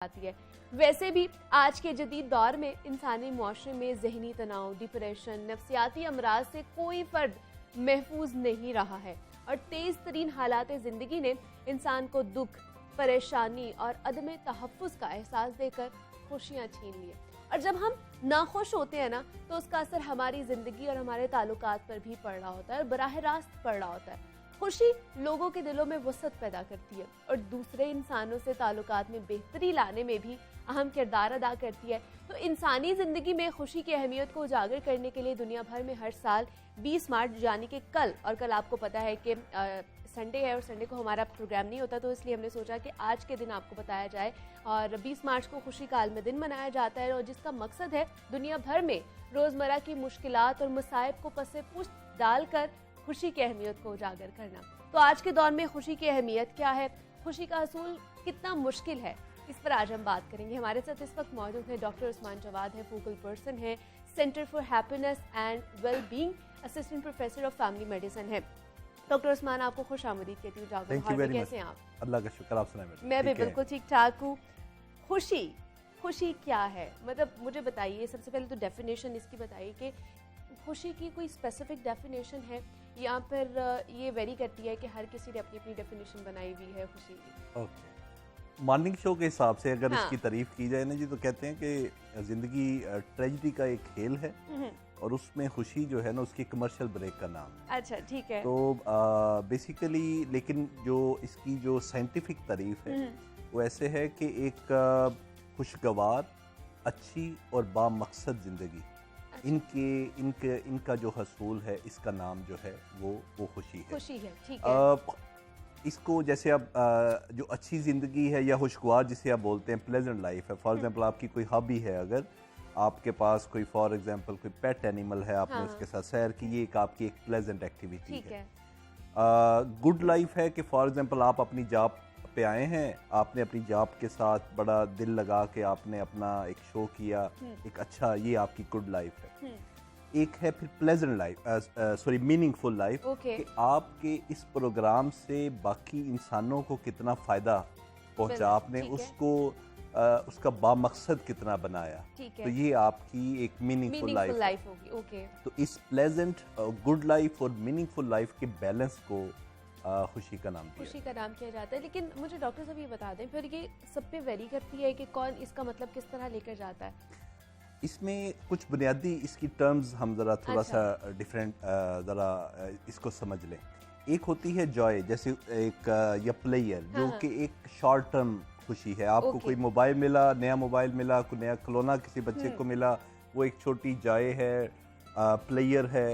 आती है। वैसे भी आज के जदीद दौर में इंसानी मुआशरे में ज़हनी तनाव, डिप्रेशन, नफ्सियाती अमराज से कोई फर्द महफूज नहीं रहा है और तेज़ तरीन हालात ज़िंदगी ने इंसान को दुख, परेशानी और अदम तहफ़्फ़ुज़ का एहसास देकर खुशियाँ छीन ली। और जब हम नाखुश होते हैं ना, तो उसका असर हमारी ज़िंदगी और हमारे ताल्लुकात पर भी पड़ रहा होता है और बराह रास्त पड़ रहा होता है। खुशी लोगों के दिलों में वसअत पैदा करती है और दूसरे इंसानों से ताल्लुकात में बेहतरी लाने में भी अहम किरदार अदा करती है। तो इंसानी ज़िंदगी में खुशी की अहमियत को उजागर करने के लिए दुनिया भर में हर साल 20 मार्च यानी कि कल, और कल आपको पता है कि संडे है और संडे को हमारा प्रोग्राम नहीं होता, तो इसलिए हमने सोचा कि आज के दिन आपको बताया जाए। और 20 मार्च को खुशी का आलमी दिन मनाया जाता है और जिसका मकसद है दुनिया भर में रोज़मर्रा की मुश्किलात और मसाइब को पसे पुश्त डालकर खुशी की अहमियत को उजागर करना। तो आज के दौर में खुशी की अहमियत क्या है, खुशी का हसूल कितना मुश्किल है, इस पर आज हम बात करेंगे। हमारे साथ इस वक्त मौजूद हैं डॉक्टर उस्मान जवाद है, फोकल पर्सन है centre for happiness and well being, assistant professor of family medicine है। डॉक्टर उस्मान, आपको खुश आमदीद कहती हूँ। कैसे हैं आप? अल्लाह का शुक्र, आप सुनाएं। मैं भी बिल्कुल ठीक ठाक हूँ। खुशी क्या है, मतलब मुझे बताइए, सबसे पहले तो डेफिनेशन इसकी बताइए कि खुशी की कोई स्पेसिफिक डेफिनेशन है या फिर ये वेरी करती है कि हर किसी ने अपनी अपनी डेफिनेशन बनाई हुई है खुशी की? ओके, मॉर्निंग शो के हिसाब से अगर हाँ। इसकी तारीफ की जाए ना जी, तो कहते हैं कि ज़िंदगी ट्रेजिडी का एक खेल है और उसमें खुशी जो है ना, उसकी कमर्शियल ब्रेक का नाम है। अच्छा, ठीक है। तो बेसिकली लेकिन जो इसकी जो साइंटिफिक तारीफ है वो ऐसे है कि एक खुशगवार, अच्छी और बामकसद ज़िंदगी, इनका जो हसूल है, इसका नाम जो है वो खुशी है। खुशी है, ठीक है। इसको जैसे अब जो अच्छी ज़िंदगी है या खुशगवार जिसे आप बोलते हैं, प्लेजेंट लाइफ है। फॉर एग्जांपल आपकी कोई हॉबी है, अगर आपके पास कोई फॉर एग्जांपल कोई पेट एनिमल है, आपने उसके साथ सैर की, ये एक आपकी एक प्लेजेंट एक्टिविटी है। गुड लाइफ है कि फॉर एग्जांपल आप अपनी जॉब पे आए हैं, आपने अपनी जॉब के साथ बड़ा दिल लगा के आपने अपना एक शो किया, एक अच्छा, ये आपकी गुड लाइफ है। एक है फिर प्लेजेंट लाइफ, मीनिंगफुल लाइफ, कि आपके इस प्रोग्राम से बाकी इंसानों को कितना फ़ायदा पहुंचा, आपने उसको उसका बामकसद कितना बनाया, तो ये आपकी एक मीनिंगफुल लाइफ होगी। ओके, तो इस प्लेजेंट, गुड लाइफ और मीनिंगफुल लाइफ के बैलेंस को खुशी का नाम किया जाता है। लेकिन मुझे डॉक्टर साहब ये बता दें, फिर ये सब पे वेरी करती है कि कौन इसका मतलब किस तरह लेकर जाता है? इसमें कुछ बुनियादी इसकी टर्म्स हम ज़रा थोड़ा सा डिफरेंट ज़रा इसको समझ लें। एक होती है जॉय, जैसे एक या प्लेयर, जो कि एक शॉर्ट टर्म खुशी है। आपको कोई मोबाइल मिला, नया मोबाइल मिला, कोई नया खिलौना किसी बच्चे को मिला, वो एक छोटी जॉय है, प्लेयर है,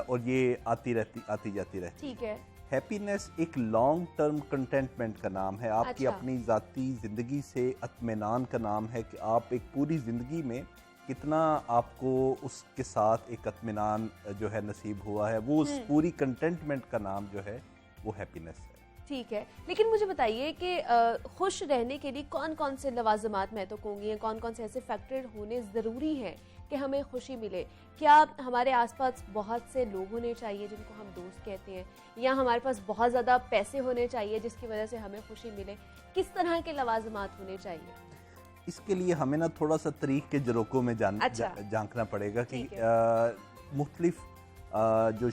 और ये आती जाती रहती। ठीक है। हैप्पीनेस एक लॉन्ग टर्म कंटेंटमेंट का नाम है, आपकी अपनी ज़ाती ज़िंदगी से इत्मीनान का नाम है कि आप एक पूरी ज़िंदगी में कितना आपको उसके साथ एक इत्मीनान जो है नसीब हुआ है, वो उस पूरी कंटेंटमेंट का नाम जो है वो हैप्पीनेस है। ठीक है, लेकिन मुझे बताइए कि खुश रहने के लिए कौन कौन से लवाजमात महत्व होंगे या कौन कौन से ऐसे फैक्टर होने ज़रूरी हैं कि हमें खुशी मिले? क्या हमारे आसपास बहुत से लोग होने चाहिए जिनको हम दोस्त कहते हैं, या हमारे पास बहुत ज़्यादा पैसे होने चाहिए जिसकी वजह से हमें खुशी मिले? किस तरह के लवाजमात होने चाहिए? इसके लिए हमें ना थोड़ा सा तारीख के जरोकों में झांकना पड़ेगा कि मुख्तलिफ जो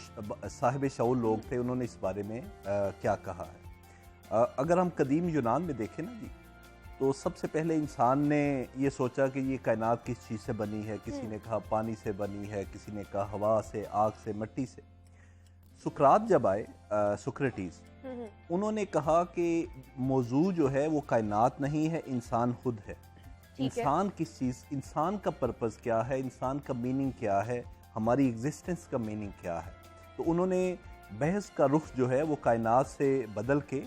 साहिब शऊर लोग थे, उन्होंने इस बारे में क्या कहा है। अगर हम कदीम यूनान में देखें ना जी, तो सबसे पहले इंसान ने ये सोचा कि ये कायनात किस चीज़ से बनी है। किसी ने कहा पानी से बनी है, किसी ने कहा हवा से, आग से, मिट्टी से। सुकरात जब आए, सुक्रेटिस, उन्होंने कहा कि मौजू जो है वो कायनात नहीं है, इंसान खुद है। इंसान किस चीज़, इंसान का पर्पज़ क्या है, इंसान का मीनिंग क्या है, हमारी एग्जिस्टेंस का मीनिंग क्या है। तो उन्होंने बहस का रुख जो है वो कायनात से बदल के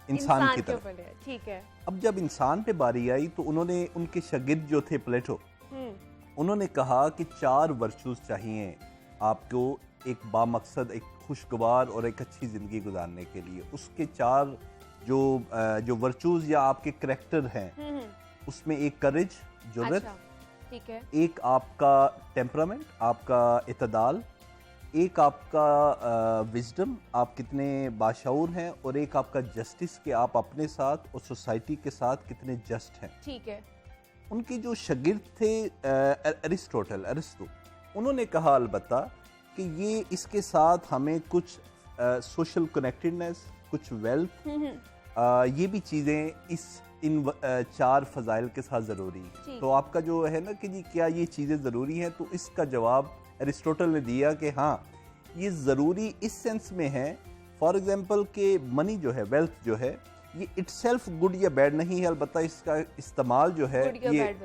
इंसान की तरफ। ठीक है। अब जब इंसान पे बारी आई तो उन्होंने, उनके शागिर्द जो थे प्लेटो, उन्होंने कहा कि 4 वर्चूज चाहिए आपको एक बामकसद, एक खुशगवार और एक अच्छी ज़िंदगी गुजारने के लिए। उसके 4 जो वर्चूज या आपके करैक्टर हैं, उसमें एक करेज, जुर्रत, ठीक है, एक आपका टेम्परामेंट, आपका इतदाल, एक आपका विजडम, आप कितने बाशऊर हैं, और एक आपका जस्टिस कि आप अपने साथ और सोसाइटी के साथ कितने जस्ट हैं। ठीक है। उनके जो शागिर्द थे अरिस्टो, उन्होंने कहा अलबत्ता कि ये इसके साथ हमें कुछ सोशल कनेक्टेडनेस, कुछ वेल्थ, ये भी चीज़ें इन 4 फजाइल के साथ ज़रूरी है। तो आपका जो है ना कि जी क्या ये चीज़ें ज़रूरी हैं, तो इसका जवाब अरिस्टोटल ने दिया कि हाँ ये ज़रूरी इस सेंस में है, फॉर एग्जांपल के मनी जो है, वेल्थ जो है, ये इटसेल्फ गुड या बैड नहीं है, अलबत्ता इसका इस्तेमाल जो है ये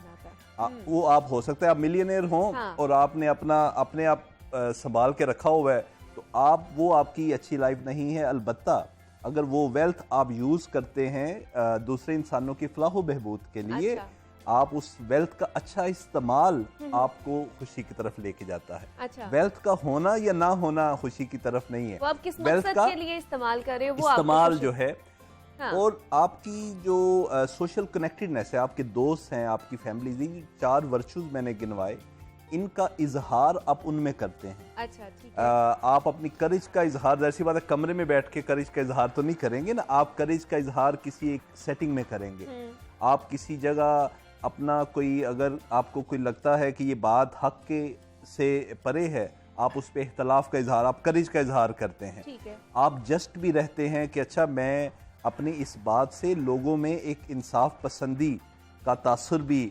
वो आप हो सकता है आप मिलियनेयर हों, हाँ। और आपने अपने आप संभाल के रखा हुआ है, तो वो आपकी अच्छी लाइफ नहीं है। अलबत्ता अगर वो वेल्थ आप यूज़ करते हैं दूसरे इंसानों की फलाह बहबूद के लिए, अच्छा। आप उस वेल्थ का अच्छा इस्तेमाल आपको खुशी की तरफ लेके जाता है। अच्छा। वेल्थ का होना या ना होना खुशी की तरफ नहीं है, वो आप किस मकसद के लिए इस्तेमाल करें, वो इस्तेमाल जो है, हाँ। और आपकी जो सोशल कनेक्टेडनेस है, आपके दोस्त हैं, आपकी फैमिली, 4 वर्चूज मैंने गिनवाए, इनका इजहार आप उनमें करते हैं। अच्छा, ठीक है। आप अपनी करेज का इजहार, जैसी बात है कमरे में बैठ के करेज का इजहार तो नहीं करेंगे ना, आप करेज का इजहार किसी एक सेटिंग में करेंगे। आप किसी जगह अपना कोई, अगर आपको कोई लगता है कि ये बात हक के से परे है, आप उस पर इख्तलाफ का इजहार, आप करेज का इजहार करते हैं। ठीक है। आप जस्ट भी रहते हैं कि अच्छा मैं अपनी इस बात से लोगों में एक इंसाफ पसंदी का तासुर भी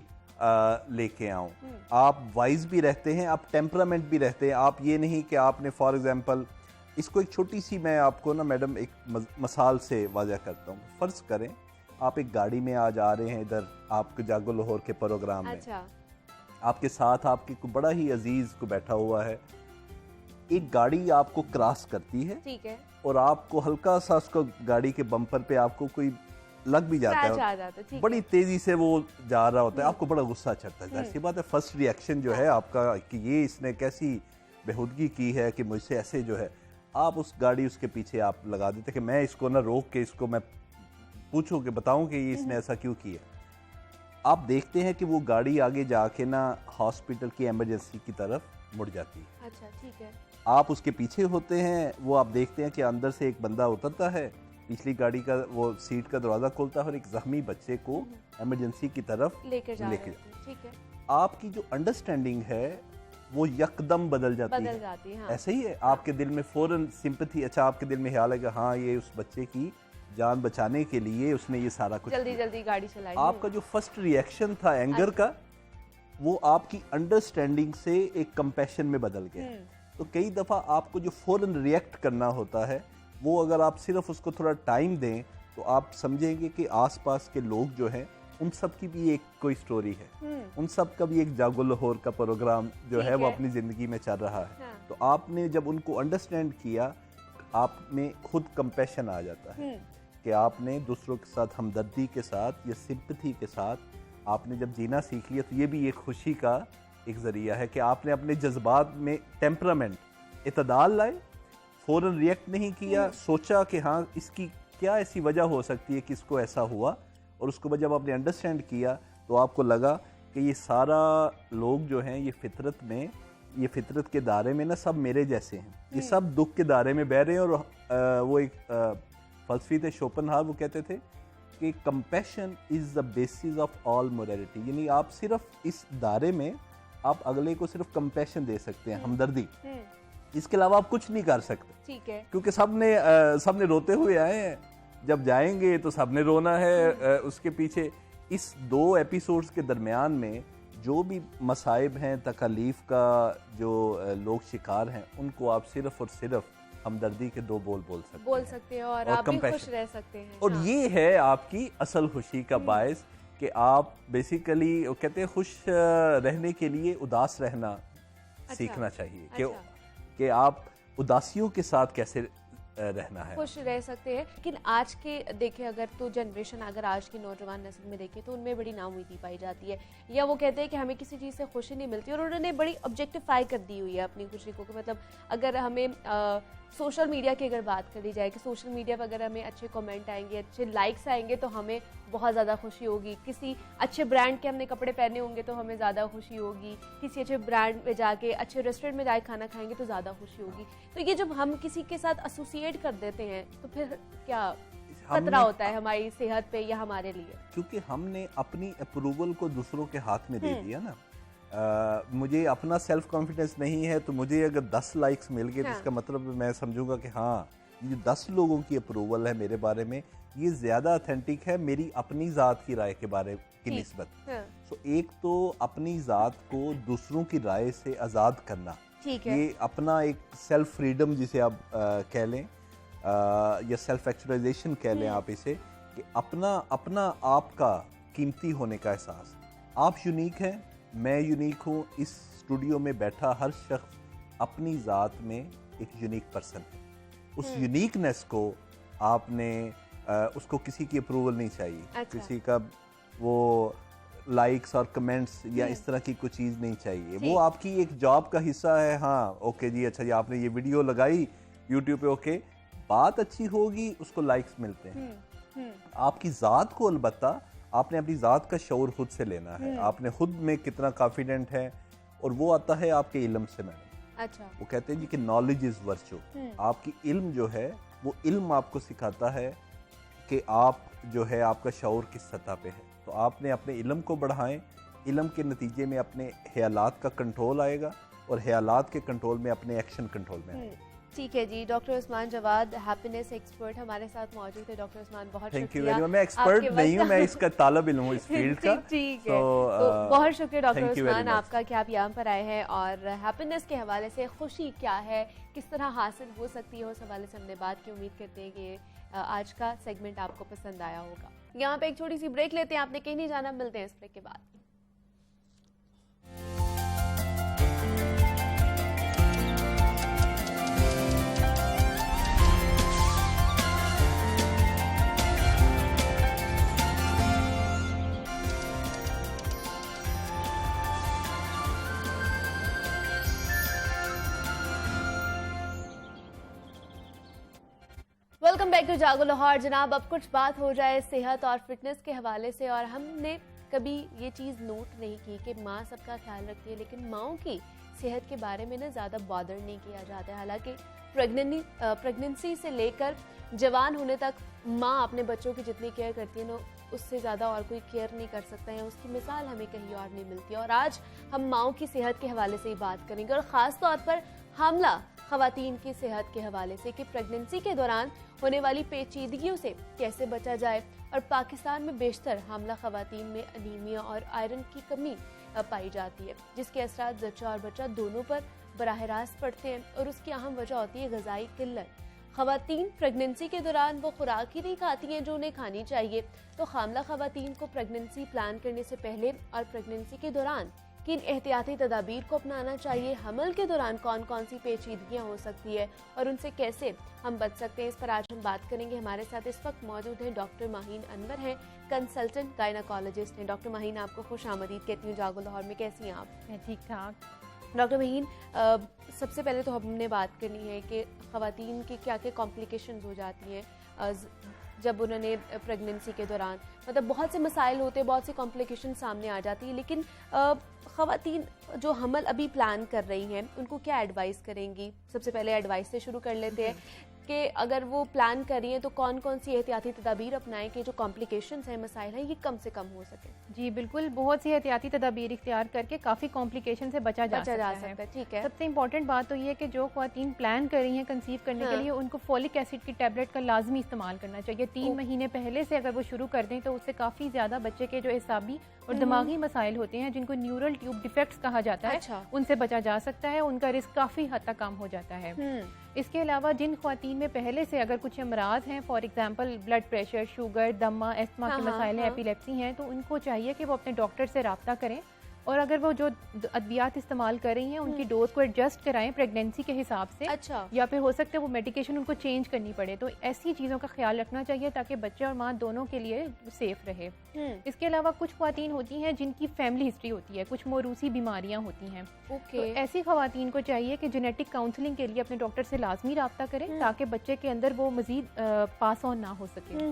लेके आऊं। आप वाइज भी रहते हैं, आप टेम्परामेंट भी रहते हैं। आप ये नहीं कि आपने फॉर एग्जांपल, इसको एक छोटी सी मैं आपको ना मैडम एक मसाल से वाज़ह करता हूँ। फ़र्ज़ करें आप एक गाड़ी में आज आ रहे हैं इधर आपके जागो लाहौर के प्रोग्राम में, अच्छा। आपके साथ आपके को बड़ा ही अजीज को बैठा हुआ है, एक गाड़ी आपको क्रॉस करती है, ठीक है, और आपको हल्का सा उसको गाड़ी के बम्पर पे आपको कोई लग भी जाता है, बड़ी तेजी से वो जा रहा होता है, आपको बड़ा गुस्सा चढ़ता है। ऐसी बात है, फर्स्ट रिएक्शन जो है आपका कि ये इसने कैसी बेहूदगी की है कि मुझसे ऐसे जो है, आप उस गाड़ी उसके पीछे आप लगा देते कि मैं इसको ना रोक के इसको मैं पूछूं कि बताऊं कि ये इसने ऐसा क्यों किया। आप देखते हैं कि वो गाड़ी आगे जाके ना हॉस्पिटल की इमरजेंसी की तरफ मुड़ जाती है। अच्छा, ठीक है। आप उसके पीछे होते हैं, वो आप देखते हैं कि अंदर से एक बंदा उतरता है, पिछली गाड़ी का वो सीट का दरवाजा खोलता है और एक जख्मी बच्चे को इमरजेंसी की तरफ लेके जाता है। ठीक है। आपकी जो अंडरस्टैंडिंग है वो यकदम बदल जाती है। हाँ। ऐसे ही है, आपके दिल में फौरन सिंपैथी, अच्छा आपके दिल में ख्याल है कि हाँ ये उस बच्चे की जान बचाने के लिए उसने ये सारा कुछ जल्दी गाड़ी चलाई। आपका जो फर्स्ट रिएक्शन था एंगर का, वो आपकी अंडरस्टैंडिंग से एक कंपैशन में बदल गया। तो कई दफ़ा आपको जो फौरन रिएक्ट करना होता है, वो अगर आप सिर्फ उसको थोड़ा टाइम दें तो आप समझेंगे कि आसपास के लोग जो हैं उन सब की भी एक कोई स्टोरी है, उन सब का भी एक जागो लाहौर का प्रोग्राम जो है वो अपनी ज़िंदगी में चल रहा है। हाँ। तो आपने जब उनको अंडरस्टैंड किया, आप में खुद कंपैशन आ जाता है कि आपने दूसरों के साथ हमदर्दी के साथ या सिंपैथी के साथ आपने जब जीना सीख लिया, तो ये भी एक खुशी का एक ज़रिया है कि आपने अपने जज्बात में टेम्परामेंट, इतदाल लाए, फ़ौरन रिएक्ट नहीं किया, सोचा कि हाँ इसकी क्या ऐसी वजह हो सकती है कि इसको ऐसा हुआ, और उसको जब आपने अंडरस्टैंड किया तो आपको लगा कि ये सारा लोग जो हैं ये फितरत में, ये फितरत के दायरे में ना सब मेरे जैसे हैं, ये सब दुख के दायरे में बह रहे हैं। और वो एक फलसफी थे शोपेनहावर, वो कहते थे कि compassion is the basis of all morality, यानी आप सिर्फ इस दायरे में आप अगले को सिर्फ कंपैशन दे सकते हैं, हमदर्दी, इसके अलावा आप कुछ नहीं कर सकते। ठीक है। क्योंकि सबने रोते हुए आए हैं, जब जाएंगे तो सबने रोना है उसके पीछे। इस 2 एपिसोड्स के दरमियान में जो भी मसाइब हैं, तकलीफ का जो लोग शिकार हैं, उनको आप सिर्फ और सिर्फ हमदर्दी के 2 बोल सकते हैं और आप भी खुश रह सकते हैं। और हाँ। ये है आपकी असल खुशी का बायस कि आप बेसिकली कहते हैं खुश रहने के लिए उदास रहना सीखना चाहिए। कि आप उदासियों के साथ कैसे रहना है, खुश रह सकते हैं। लेकिन आज के देखें अगर तो जनरेशन, अगर आज की नौजवान नस्ल में देखें तो उनमें बड़ी नाउमीदी पाई जाती है, या वो कहते हैं कि हमें किसी चीज़ से खुशी नहीं मिलती, और उन्होंने बड़ी ऑब्जेक्टिफाई कर दी हुई है अपनी खुशी को। मतलब अगर हमें सोशल मीडिया की अगर बात करी जाए कि सोशल मीडिया पर अगर हमें अच्छे कमेंट आएंगे, अच्छे लाइक्स आएंगे तो हमें बहुत ज़्यादा खुशी होगी, किसी अच्छे ब्रांड के हमने कपड़े पहने होंगे तो हमें ज़्यादा खुशी होगी, किसी अच्छे ब्रांड में जाके अच्छे रेस्टोरेंट में जाके खाना खाएंगे तो ज़्यादा खुशी होगी। तो ये जब हम किसी के साथ एसोसिएट कर देते हैं तो फिर क्या खतरा होता है हमारी सेहत पे या हमारे लिए? क्योंकि हमने अपनी अप्रूवल को दूसरों के हाथ में दे दिया ना। मुझे अपना सेल्फ कॉन्फिडेंस नहीं है तो मुझे अगर 10 लाइक्स मिल गए तो इसका मतलब मैं समझूंगा कि हाँ, ये 10 लोगों की अप्रूवल है मेरे बारे में, ये ज्यादा ऑथेंटिक है मेरी अपनी जात की राय के बारे की निस्बत। सो एक तो अपनी जात को दूसरों की राय से आजाद करना, ये अपना एक सेल्फ फ्रीडम जिसे आप कह लें, या सेल्फ एक्चुअलाइजेशन कह लें आप इसे, कि अपना आपका कीमती होने का एहसास। आप यूनिक हैं, मैं यूनिक हूँ, इस स्टूडियो में बैठा हर शख्स अपनी ज़ात में एक यूनिक पर्सन है। उस यूनिकनेस को आपने उसको किसी की अप्रूवल नहीं चाहिए, अच्छा। किसी का वो लाइक्स और कमेंट्स या इस तरह की कोई चीज़ नहीं चाहिए। वो आपकी एक जॉब का हिस्सा है। हाँ ओके जी, अच्छा जी आपने ये वीडियो लगाई यूट्यूब पे, ओके बात अच्छी होगी, उसको लाइक्स मिलते हैं। आपकी ज़ात को अलबत्ता आपने अपनी ज़ात का शऊर खुद से लेना है, आपने खुद में कितना कॉन्फिडेंट है, और वो आता है आपके इल्म से। मैडम अच्छा, वो कहते हैं जी कि नॉलेज इज़ वर्चू। आपकी इल्म जो है वो इल्म आपको सिखाता है कि आप जो है आपका शऊर किस सतह पे है। तो आपने अपने इल्म को बढ़ाएं, इल्म के नतीजे में अपने ख्यालात का कंट्रोल आएगा, और ख्यालात के कंट्रोल में अपने एक्शन कंट्रोल में आएगा। ठीक है जी। Doctor Usman Jawad, happiness expert, हमारे साथ मौजूद है। डॉक्टर उस्मान बहुत थैंक यू वेरी मच। मैं एक्सपर्ट नहीं हूँ, मैं इसका तालिब इल्म हूँ इस फील्ड का। ठीक है, तो बहुत शुक्रिया डॉक्टर उस्मान आपका कि आप यहाँ पर आए हैं, और हैप्पीनेस के हवाले से खुशी क्या है, किस तरह हासिल हो सकती है, उस हवाले से हमने बात की। उम्मीद करते हैं कि आज का सेगमेंट आपको पसंद आया होगा। यहाँ पे एक छोटी सी ब्रेक लेते हैं, आपने कहीं नहीं जाना, मिलते हैं इस ब्रेक के बाद। वेलकम बैक टू जागो लाहौर। जनाब, अब कुछ बात हो जाए सेहत और फिटनेस के हवाले से। और हमने कभी ये चीज़ नोट नहीं की कि माँ सबका ख्याल रखती है, लेकिन माँओं की सेहत के बारे में ना ज़्यादा बॉदर नहीं किया जाता है। हालांकि प्रेगनेंसी से लेकर जवान होने तक माँ अपने बच्चों की जितनी केयर करती है ना, उससे ज़्यादा और कोई केयर नहीं कर सकता है, उसकी मिसाल हमें कहीं और नहीं मिलती। और आज हम माँओं की सेहत के हवाले से ही बात करेंगे, और ख़ास तौर पर हामला ख़वातीन की सेहत के हवाले से कि प्रेगनेंसी के दौरान होने वाली पेचीदगियों से कैसे बचा जाए। और पाकिस्तान में बेशतर हामला ख़वातीन में अनीमिया और आयरन की कमी पाई जाती है, जिसके असरात ज़च्चा और बच्चा दोनों पर बराह रास्त पड़ते हैं, और उसकी अहम वजह होती है ग़िज़ाई किल्लत। ख़वातीन प्रेगनेंसी के दौरान वो खुराक ही नहीं खाती हैं जो उन्हें खानी चाहिए। तो हामला ख़वातीन को प्रेगनेंसी प्लान करने से पहले और प्रेगनेंसी के दौरान किन एहतियाती तदाबीर को अपनाना चाहिए, हमल के दौरान कौन कौन सी पेचीदगियाँ हो सकती है और उनसे कैसे हम बच सकते हैं, इस पर आज हम बात करेंगे। हमारे साथ इस वक्त मौजूद हैं डॉक्टर माहीन अनवर हैं, कंसल्टेंट गायनाकोलॉजिस्ट हैं। डॉक्टर माहीन, आपको खुश आमदीद कहती हूँ जागो लाहौर में। कैसी हैं आप? मैं ठीक ठाक। डॉक्टर माहीन, सबसे पहले तो हमने बात करनी है कि ख़वातीन की क्या क्या कॉम्प्लिकेशंस हो जाती हैं जब उन्होंने प्रेगनेंसी के दौरान, मतलब बहुत से मसाइल होते हैं, बहुत सी कॉम्प्लिकेशन सामने आ जाती है। लेकिन ख़वातीन जो हमल अभी प्लान कर रही हैं उनको क्या एडवाइस करेंगी? सबसे पहले एडवाइस से शुरू कर लेते हैं कि अगर वो प्लान कर रही हैं तो कौन कौन सी एहतियाती तदाबीर अपनाएं कि जो कॉम्प्लिकेशंस हैं, मसाइल हैं, ये कम से कम हो सके। जी बिल्कुल, बहुत सी एहतियाती तदाबीर इख्तियार करके काफ़ी कॉम्प्लिकेशन से बचा जा सकता है। ठीक है। सबसे इंपॉर्टेंट बात तो ये है कि जो ख़वातीन प्लान कर रही हैं कंसीव करने के लिए, उनको फोलिक एसिड की टैबलेट का लाजमी इस्तेमाल करना चाहिए। 3 महीने पहले से अगर वो शुरू कर दें तो उससे काफ़ी ज़्यादा बच्चे के जो एसाबी और दिमागी मसाइल होते हैं, जिनको न्यूरल ट्यूब डिफेक्ट्स कहा जाता है, उनसे बचा जा सकता है। उनका रिस्क काफ़ी हद तक कम हो जाता है। इसके अलावा जिन ख़वातीन में पहले से अगर कुछ अमराज हैं, for example blood pressure, sugar, दमा, एस्थमा के मसाइल हैं, एपिलेप्सी हैं, तो उनको चाहिए कि वो अपने डॉक्टर से रब्ता करें और अगर वो जो अद्वियात इस्तेमाल कर रही हैं उनकी डोज को एडजस्ट कराएं प्रेगनेंसी के हिसाब से। अच्छा। या फिर हो सकता है वो मेडिकेशन उनको चेंज करनी पड़े, तो ऐसी चीज़ों का ख्याल रखना चाहिए ताकि बच्चे और माँ दोनों के लिए सेफ रहे। इसके अलावा कुछ ख्वातीन होती हैं जिनकी फैमिली हिस्ट्री होती है, कुछ मौरूसी बीमारियां होती हैं। तो ऐसी ख्वातीन को चाहिए कि जेनेटिक काउंसलिंग के लिए अपने डॉक्टर से लाजमी रब्ता करें ताकि बच्चे के अंदर वो मजीद पास ऑन ना हो सके।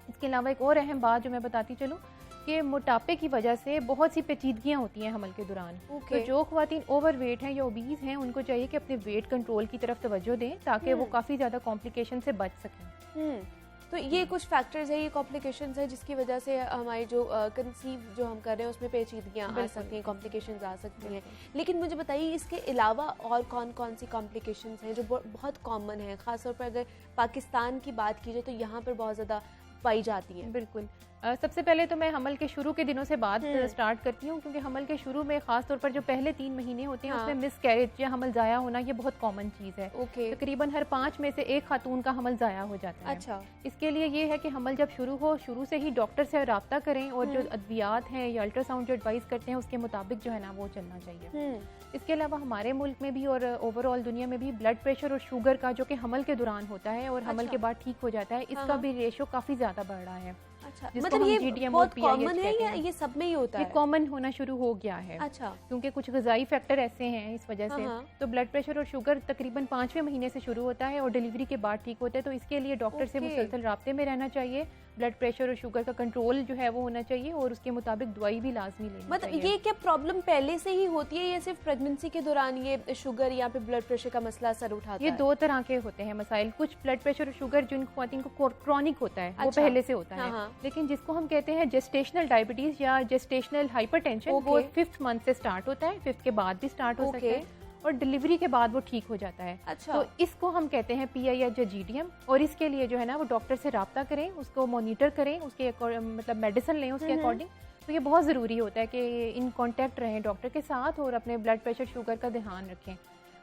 इसके अलावा एक और अहम बात जो मैं बताती चलूँ कि मोटापे की वजह से बहुत सी पेचीदगियाँ होती हैं हमल के दौरान। तो जो ख्वातीन ओवर वेट हैं या ओबीज हैं उनको चाहिए कि अपने वेट कंट्रोल की तरफ तवज्जो दें ताकि वो काफ़ी ज़्यादा कॉम्प्लिकेशन से बच सकें। तो ये कुछ फैक्टर्स है, ये कॉम्प्लिकेशंस है जिसकी वजह से हमारी जो कंसीव जो हम कर रहे हैं उसमें पेचीदगियाँ आ सकती हैं, कॉम्प्लिकेशंस आ सकती हैं। लेकिन मुझे बताइए इसके अलावा और कौन कौन सी कॉम्प्लिकेशंस हैं जो बहुत कॉमन है, ख़ासतौर पर अगर पाकिस्तान की बात की जाए तो यहाँ पर बहुत ज़्यादा पाई जाती हैं? बिल्कुल। सबसे पहले तो मैं हमल के शुरू के दिनों से बात स्टार्ट करती हूँ, क्योंकि हमल के शुरू में खास तौर पर जो पहले 3 महीने होते हैं उसमें मिसकैरेज या हमल ज़ाया होना ये बहुत कॉमन चीज़ है। तकरीबन हर 5 में से 1 खातून का हमल ज़ाया हो जाता है। अच्छा। इसके लिए ये है कि हमल जब शुरू से ही डॉक्टर से रब्ता करें और जो अद्वियात हैं या अल्ट्रासाउंड जो एडवाइस करते हैं उसके मुताबिक जो है ना वो चलना चाहिए। इसके अलावा हमारे मुल्क में भी और ओवरऑल दुनिया में भी ब्लड प्रेशर और शुगर का जो कि हमल के दौरान होता है और हमल के बाद ठीक हो जाता है, इसका भी रेशो काफ़ी ज़्यादा बढ़ रहा है। अच्छा, मतलब ये बहुत कॉमन है या ये सब में ही होता है? ये कॉमन होना शुरू हो गया है। अच्छा। क्योंकि कुछ ग़िज़ाई फैक्टर ऐसे हैं इस वजह से। तो ब्लड प्रेशर और शुगर तकरीबन 5वें महीने से शुरू होता है और डिलीवरी के बाद ठीक होता है। तो इसके लिए डॉक्टर से मुसलसल राब्ते में रहना चाहिए, ब्लड प्रेशर और शुगर का कंट्रोल जो है वो होना चाहिए और उसके मुताबिक दवाई भी लाजमी लेनी चाहिए। मतलब ये क्या प्रॉब्लम पहले से ही होती है या सिर्फ प्रेगनेंसी के दौरान ये शुगर या फिर ब्लड प्रेशर का मसला सर उठाता है? ये 2 तरह के होते हैं मसाइल। कुछ ब्लड प्रेशर और शुगर जिन ख्वातीन को क्रॉनिक होता है वो पहले से होता है, लेकिन जिसको हम कहते हैं जेस्टेशनल डायबिटीज या जेस्टेशनल हाइपरटेंशन वो 5th मंथ से स्टार्ट होता है, 5th के बाद भी स्टार्ट हो सकता है और डिलीवरी के बाद वो ठीक हो जाता है। अच्छा। तो इसको हम कहते हैं PIH या GDM और इसके लिए जो है ना वो डॉक्टर से रब्ता करें, उसको मॉनिटर करें, उसके मतलब मेडिसिन लें उसके अकॉर्डिंग। तो ये बहुत ज़रूरी होता है कि इन कांटेक्ट रहें डॉक्टर के साथ और अपने ब्लड प्रेशर शुगर का ध्यान रखें।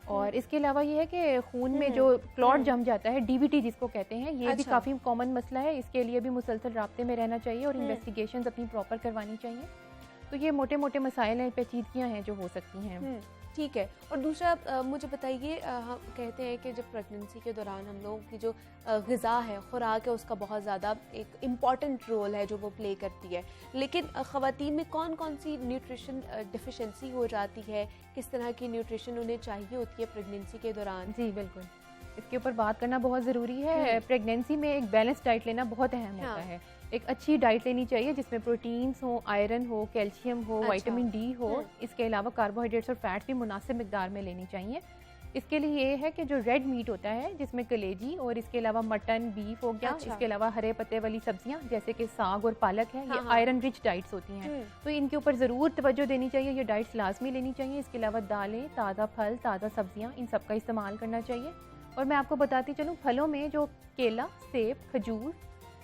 और इसके अलावा ये है कि खून में जो क्लॉट जम जाता है, DVT जिसको कहते हैं, ये भी काफ़ी कॉमन मसला है। इसके लिए भी मुसलसल राब्ते में रहना चाहिए और इन्वेस्टिगेशंस अपनी प्रॉपर करवानी चाहिए। तो ये मोटे मोटे मसाइल हैं, पेचीदगियाँ हैं जो हो सकती हैं। ठीक है। और दूसरा मुझे बताइए, हम कहते हैं कि जब प्रेगनेंसी के दौरान हम लोगों की जो ग़िज़ा है, खुराक है, उसका बहुत ज़्यादा एक इम्पॉर्टेंट रोल है जो वो प्ले करती है। लेकिन ख़वातीन में कौन कौन सी न्यूट्रिशन डिफिशेंसी हो जाती है, किस तरह की न्यूट्रिशन उन्हें चाहिए होती है प्रेगनेंसी के दौरान? जी बिल्कुल, इसके ऊपर बात करना बहुत ज़रूरी है। प्रेगनेंसी में एक बैलेंस डाइट लेना बहुत अहम होता है। एक अच्छी डाइट लेनी चाहिए जिसमें प्रोटीन्स हो, आयरन हो, कैल्शियम हो, विटामिन D हो। इसके अलावा कार्बोहाइड्रेट्स और फैट्स भी मुनासिब मिकदार में लेनी चाहिए। इसके लिए ये है कि जो रेड मीट होता है जिसमें कलेजी और इसके अलावा मटन, बीफ हो गया। इसके अलावा हरे पत्ते वाली सब्जियां जैसे कि साग और पालक है, ये आयरन रिच डाइट्स होती हैं, तो इनके ऊपर ज़रूर तवज्जो देनी चाहिए। ये डाइट्स लाजमी लेनी चाहिए। इसके अलावा दालें, ताज़ा फल, ताज़ा सब्जियाँ, इन सब का इस्तेमाल करना चाहिए। और मैं आपको बताती चलूँ, फलों में जो केला, सेब, खजूर,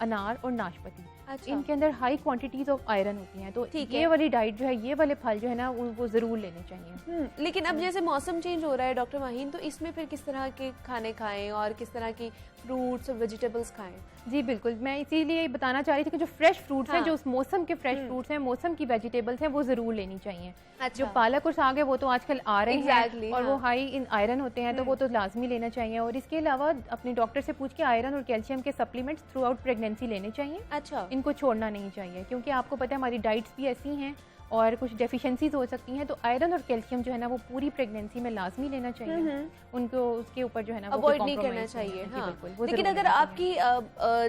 अनार और नाशपाती, इनके अंदर हाई क्वांटिटीज ऑफ आयरन होती हैं। तो ये वाली डाइट जो है, ये वाले फल जो है ना वो ज़रूर लेने चाहिए। लेकिन अब जैसे मौसम चेंज हो रहा है डॉक्टर माहीन, तो इसमें फिर किस तरह के खाने खाएं और किस तरह की फ्रूट्स और वेजिटेबल्स खाएं? जी बिल्कुल, मैं इसीलिए बताना चाह रही थी कि जो फ्रेश फ्रूट्स हैं, जो उस मौसम के फ्रेश फ्रूट्स हैं, मौसम की वेजिटेबल्स हैं, वो ज़रूर लेनी चाहिए। जो पालक और साग है वो तो आजकल आ रहे हैं और वो हाई इन आयरन होते हैं, तो वो तो लाजमी लेना चाहिए। और इसके अलावा अपने डॉक्टर से पूछ के आयरन और कैल्शियम के सप्लीमेंट्स थ्रू आउट प्रेगनेंसी लेने चाहिए। अच्छा। इनको छोड़ना नहीं चाहिए, क्योंकि आपको पता है हमारी डाइट्स भी ऐसी हैं और कुछ डेफिशिएंसीज हो सकती हैं। तो आयरन और कैल्शियम जो है ना वो पूरी प्रेगनेंसी में लाजमी लेना चाहिए। उनको उसके ऊपर जो है ना अवॉइड नहीं करना चाहिए। हाँ। लेकिन अगर आपकी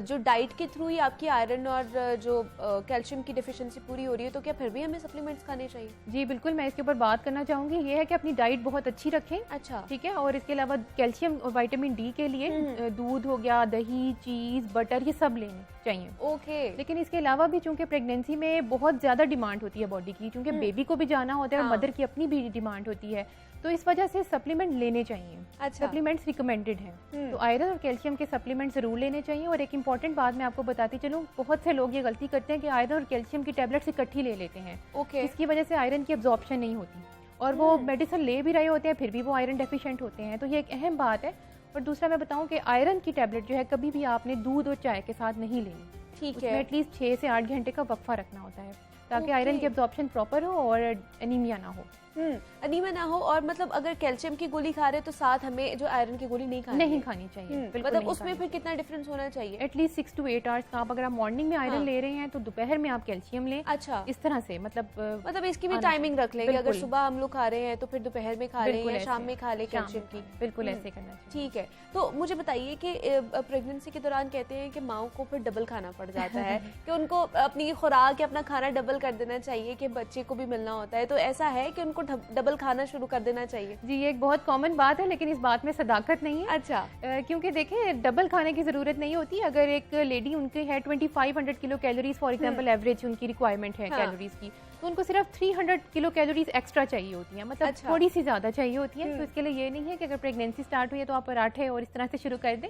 जो डाइट के थ्रू ही आपकी आयरन और जो कैल्शियम की डेफिशिएंसी पूरी हो रही है, तो क्या फिर भी हमें सप्लीमेंट्स खाने चाहिए? जी बिल्कुल, मैं इसके ऊपर बात करना चाहूँगी। ये है कि अपनी डाइट बहुत अच्छी रखें। अच्छा, ठीक है। और इसके अलावा कैल्शियम और विटामिन D के लिए दूध हो गया, दही, चीज़, बटर, ये सब लेने चाहिए। ओके। लेकिन इसके अलावा भी चूंकि प्रेगनेंसी में बहुत ज़्यादा डिमांड होती है बॉडी की, क्योंकि बेबी को भी जाना होता है और मदर की अपनी भी डिमांड होती है, तो इस वजह से सप्लीमेंट लेने चाहिए। अच्छा। सप्लीमेंट्स रिकमेंडेड हैं, तो आयरन और कैल्शियम के सप्लीमेंट ज़रूर लेने चाहिए। और एक इंपॉर्टेंट बात मैं आपको बताती चलूँ, बहुत से लोग ये गलती करते हैं कि आयरन और कैल्शियम की टैबलेट्स इकट्ठी ले लेते हैं। ओके। इसकी वजह से आयरन की एब्जॉर्प्शन नहीं होती और वो मेडिसिन ले भी रहे होते हैं, फिर भी वो आयरन डेफिशिएंट होते हैं। तो ये एक अहम बात है। और दूसरा मैं बताऊँ कि आयरन की टैबलेट जो है कभी भी आपने दूध और चाय के साथ नहीं लेनी। ठीक है। एटलीस्ट 6 से 8 घंटे का वक्फा रखना होता है, ताकि आयरन की एब्जॉर्प्शन प्रॉपर हो और एनीमिया ना हो। अनीमिया ना हो। और मतलब अगर कैल्शियम की गोली खा रहे हैं तो साथ हमें जो आयरन की गोली नहीं खानी चाहिए। मतलब उसमें फिर कितना डिफरेंस होना चाहिए? एटलीस्ट 6 to 8 आवर्स का। आप अगर आप मॉर्निंग में आयरन ले रहे हैं तो दोपहर में आप कैल्शियम लें। अच्छा, इस तरह से मतलब इसकी भी टाइमिंग रख लेंगे। अगर सुबह हम लोग खा रहे हैं तो फिर दोपहर में खा लें या शाम में खा लें कैल्शियम की। बिल्कुल ऐसे करना चाहिए। ठीक है। तो मुझे बताइए कि प्रेगनेंसी के दौरान कहते हैं कि माओ को फिर डबल खाना पड़ जाता है कि उनको अपनी खुराक या अपना खाना डबल कर देना चाहिए कि बच्चे को भी मिलना होता है, तो ऐसा है कि उनको डबल खाना शुरू कर देना चाहिए? जी, ये एक बहुत कॉमन बात है, लेकिन इस बात में सदाकत नहीं है। अच्छा। क्योंकि देखिए डबल खाने की जरूरत नहीं होती। अगर एक लेडी उनके है 2500 kilo calories for example average उनकी रिक्वायरमेंट है कैलोरीज की, तो उनको सिर्फ 300 किलो कैलोरीज एक्स्ट्रा चाहिए होती है, मतलब थोड़ी सी ज्यादा चाहिए होती है। तो इसके लिए ये नहीं है कि अगर प्रेगनेंसी स्टार्ट हुई है तो आप पराठे और इस तरह से शुरू कर दें।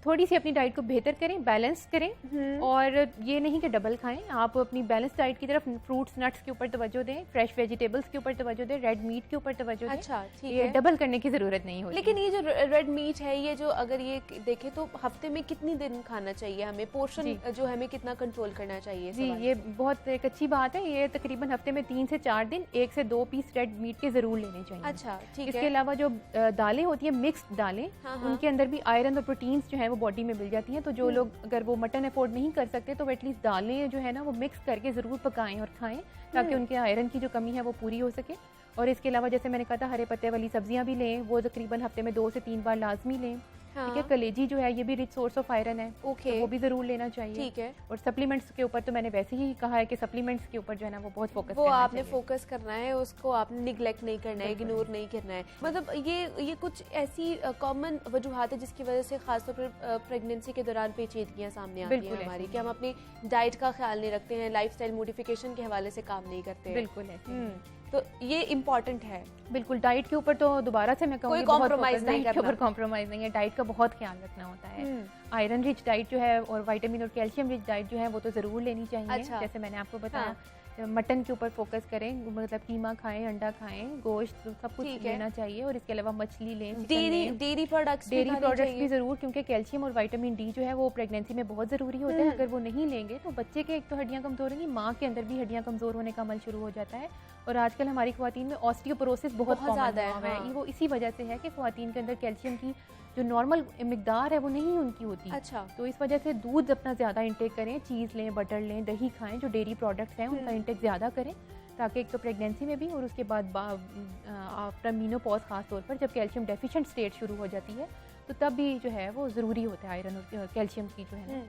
थोड़ी सी अपनी डाइट को बेहतर करें, बैलेंस करें, और ये नहीं कि डबल खाएं। आप अपनी बैलेंस डाइट की तरफ फ्रूट्स नट्स के ऊपर तवज्जो दें, फ्रेश वेजिटेबल्स के ऊपर तवज्जो दें, रेड मीट के ऊपर तवज्जो दें। अच्छा, ठीक ये है। डबल करने की जरूरत नहीं होती। लेकिन ये जो रेड मीट है, ये जो अगर ये देखें तो हफ्ते में कितनी दिन खाना चाहिए हमें? पोर्शन जो हमें कितना कंट्रोल करना चाहिए? जी, ये बहुत एक अच्छी बात है। ये तकरीबन हफ्ते में 3 से 4 दिन 1 से 2 पीस रेड मीट के जरूर लेने चाहिए। अच्छा, ठीक है। इसके अलावा जो दालें होती है, मिक्स्ड दालें, उनके अंदर भी आयरन और प्रोटीन्स जो है वो बॉडी में मिल जाती हैं। तो जो लोग अगर वो मटन अफोर्ड नहीं कर सकते तो एटलीस्ट दालें जो है ना वो मिक्स करके ज़रूर पकाएं और खाएं, ताकि उनके आयरन की जो कमी है वो पूरी हो सके। और इसके अलावा जैसे मैंने कहा था, हरे पत्ते वाली सब्जियां भी लें, वो तकरीबन हफ्ते में 2 से 3 बार लाजमी लें। ठीक है। कलेजी जो है ये भी रिच सोर्स ऑफ आयरन है, तो वो भी जरूर लेना चाहिए। ठीक है। और सप्लीमेंट्स के ऊपर तो मैंने वैसे ही कहा है कि सप्लीमेंट्स के ऊपर जो है ना वो बहुत फोकस वो आपने फोकस करना है, उसको आपने निगलेक्ट नहीं करना है, इग्नोर नहीं करना है। मतलब ये कुछ ऐसी कॉमन वजूहात है जिसकी वजह से खासतौर पर प्रेगनेंसी के दौरान पेचीदगियां सामने आती हैं हमारी, कि हम अपनी डाइट का ख्याल नहीं रखते हैं, लाइफस्टाइल मॉडिफिकेशन के हवाले से काम नहीं करते। बिल्कुल है। तो ये इम्पोर्टेंट है। बिल्कुल, डाइट के ऊपर तो दोबारा से मैं कहूँगी कोई कॉम्प्रोमाइज नहीं करना। ऊपर कॉम्प्रोमाइज नहीं है, डाइट का बहुत ख्याल रखना होता है। आयरन रिच डाइट जो है और विटामिन और कैल्शियम रिच डाइट जो है वो तो जरूर लेनी चाहिए। अच्छा। जैसे मैंने आपको बताया, मटन के ऊपर फोकस करें, मतलब कीमा खाएं, अंडा खाएं, गोश्त सब कुछ लेना चाहिए। और इसके अलावा मछली लें, डेयरी प्रोडक्ट्स भी जरूर, क्योंकि कैल्शियम और विटामिन डी जो है वो प्रेगनेंसी में बहुत जरूरी होता है। अगर वो नहीं लेंगे तो बच्चे के एक तो हड्डियां कमजोर होंगी, माँ के अंदर भी हड्डियां कमजोर होने का अमल शुरू हो जाता है। और आजकल हमारी ख्वातीन में ऑस्टियोपोरोसिस बहुत ज्यादा है। वो इसी वजह से है कि ख्वातीन के अंदर कैल्शियम की जो नॉर्मल मिकदार है वो नहीं उनकी होती। अच्छा। तो इस वजह से दूध अपना ज़्यादा इंटेक करें, चीज़ लें, बटर लें, दही खाएं, जो डेयरी प्रोडक्ट्स हैं उनका इंटेक ज़्यादा करें, ताकि एक तो प्रेगनेंसी में भी और उसके बाद आफ्टर मीनोपॉज खास तौर पर जब कैल्शियम डेफिशिएंट स्टेट शुरू हो जाती है तो तब भी जो है वो ज़रूरी होता है आयरन और कैल्शियम की जो है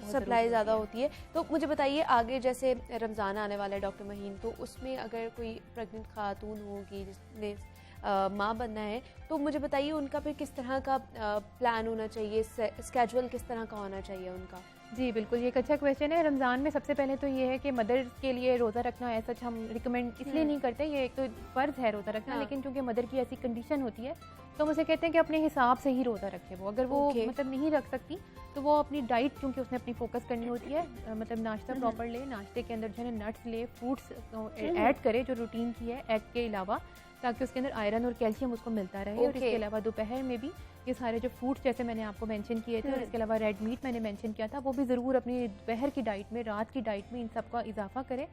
सप्लाई ज़्यादा होती है। तो मुझे बताइए, आगे जैसे रमज़ान आने वाला है डॉक्टर महीन, तो उसमें अगर कोई प्रेग्नेंट खातून होगी जिसने माँ बनना है, तो मुझे बताइए उनका फिर किस तरह का प्लान होना चाहिए, स्केड्यूल किस तरह का होना चाहिए उनका? जी बिल्कुल, ये एक अच्छा क्वेश्चन है। रमज़ान में सबसे पहले तो ये है कि मदर के लिए रोज़ा रखना ऐसा हम रिकमेंड इसलिए नहीं करते, ये एक तो फ़र्ज़ है रोज़ा रखना, लेकिन चूँकि मदर की ऐसी कंडीशन होती है तो हम उसे कहते हैं कि अपने हिसाब से ही रोज़ा रखे। वो अगर वो मतलब नहीं रख सकती तो वो अपनी डाइट, क्योंकि उसने अपनी फोकस करनी होती है, मतलब नाश्ता प्रॉपर ले, नाश्ते के अंदर जो है नट्स ले, फ्रूट्स ऐड करे जो रूटीन की है एग के अलावा, ताकि उसके अंदर आयरन और कैल्शियम उसको मिलता रहे। और इसके अलावा दोपहर में भी ये सारे जो फ्रूट्स जैसे मैंने आपको मेंशन किए थे, और इसके अलावा रेड मीट मैंने मेंशन किया था, वो भी ज़रूर अपनी दोपहर की डाइट में, रात की डाइट में इन सब का इजाफा करें।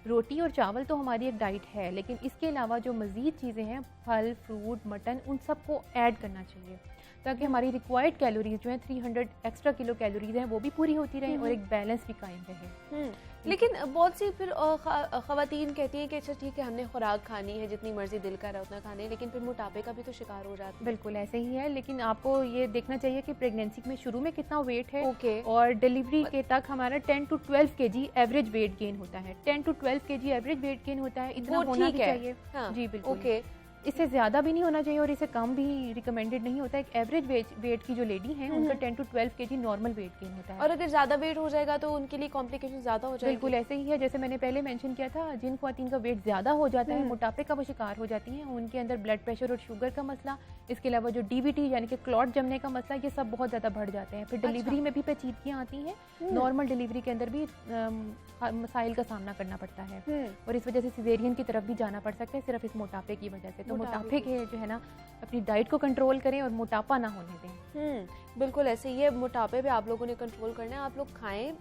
रोटी और चावल तो हमारी एक डाइट है, लेकिन इसके अलावा जो मज़ीद चीज़ें हैं, फल, फ्रूट, मटन, उन सबको ऐड करना चाहिए, ताकि हमारी रिक्वायर्ड कैलोरीज जो है 300 एक्स्ट्रा किलो कैलोरीज हैं वो भी पूरी होती रहें और एक बैलेंस भी कायम रहे। लेकिन बहुत सी फिर ख़वातीन कहती हैं कि अच्छा ठीक है, हमने खुराक खानी है, जितनी मर्जी दिल कर उतना खाने, लेकिन फिर मोटापे का भी तो शिकार हो जाता है। बिल्कुल ऐसे ही है, लेकिन आपको ये देखना चाहिए कि प्रेगनेंसी में शुरू में कितना वेट है और डिलीवरी के तक हमारा 10 to 12 kg average weight gain होता है। 10 to 12 kg average weight gain होता है, इतना होना भी चाहिए। जी बिल्कुल, इससे ज़्यादा भी नहीं होना चाहिए और इससे कम भी रिकमेंडेड नहीं होता है। एक एवरेज वेट की जो लेडी हैं उनका 10 to 12 kg normal weight gain होता है। और अगर ज़्यादा वेट हो जाएगा तो उनके लिए कॉम्प्लिकेशन ज़्यादा हो जाएगी। बिल्कुल ऐसे ही है, जैसे मैंने पहले मेंशन किया था, जिन ख्वातीन का वेट ज़्यादा हो जाता है, मोटापे का वो शिकार हो जाती हैं, उनके अंदर ब्लड प्रेशर और शुगर का मसला, इसके अलावा जो DVT यानी कि क्लॉट जमने का मसला, ये सब बहुत ज़्यादा बढ़ जाते हैं। फिर डिलीवरी में भी पेचीदगियाँ आती हैं, नॉर्मल डिलीवरी के अंदर भी मसाइल का सामना करना पड़ता है और इस वजह से सिजेरियन की तरफ भी जाना पड़ सकता है, सिर्फ इस मोटापे की वजह से। तो मोटापे के जो है ना अपनी डाइट को कंट्रोल करें और मोटापा ना होने दें। बिल्कुल ऐसे ही है, मोटापे पे आप लोगों ने कंट्रोल करना है। आप लोग खाएं,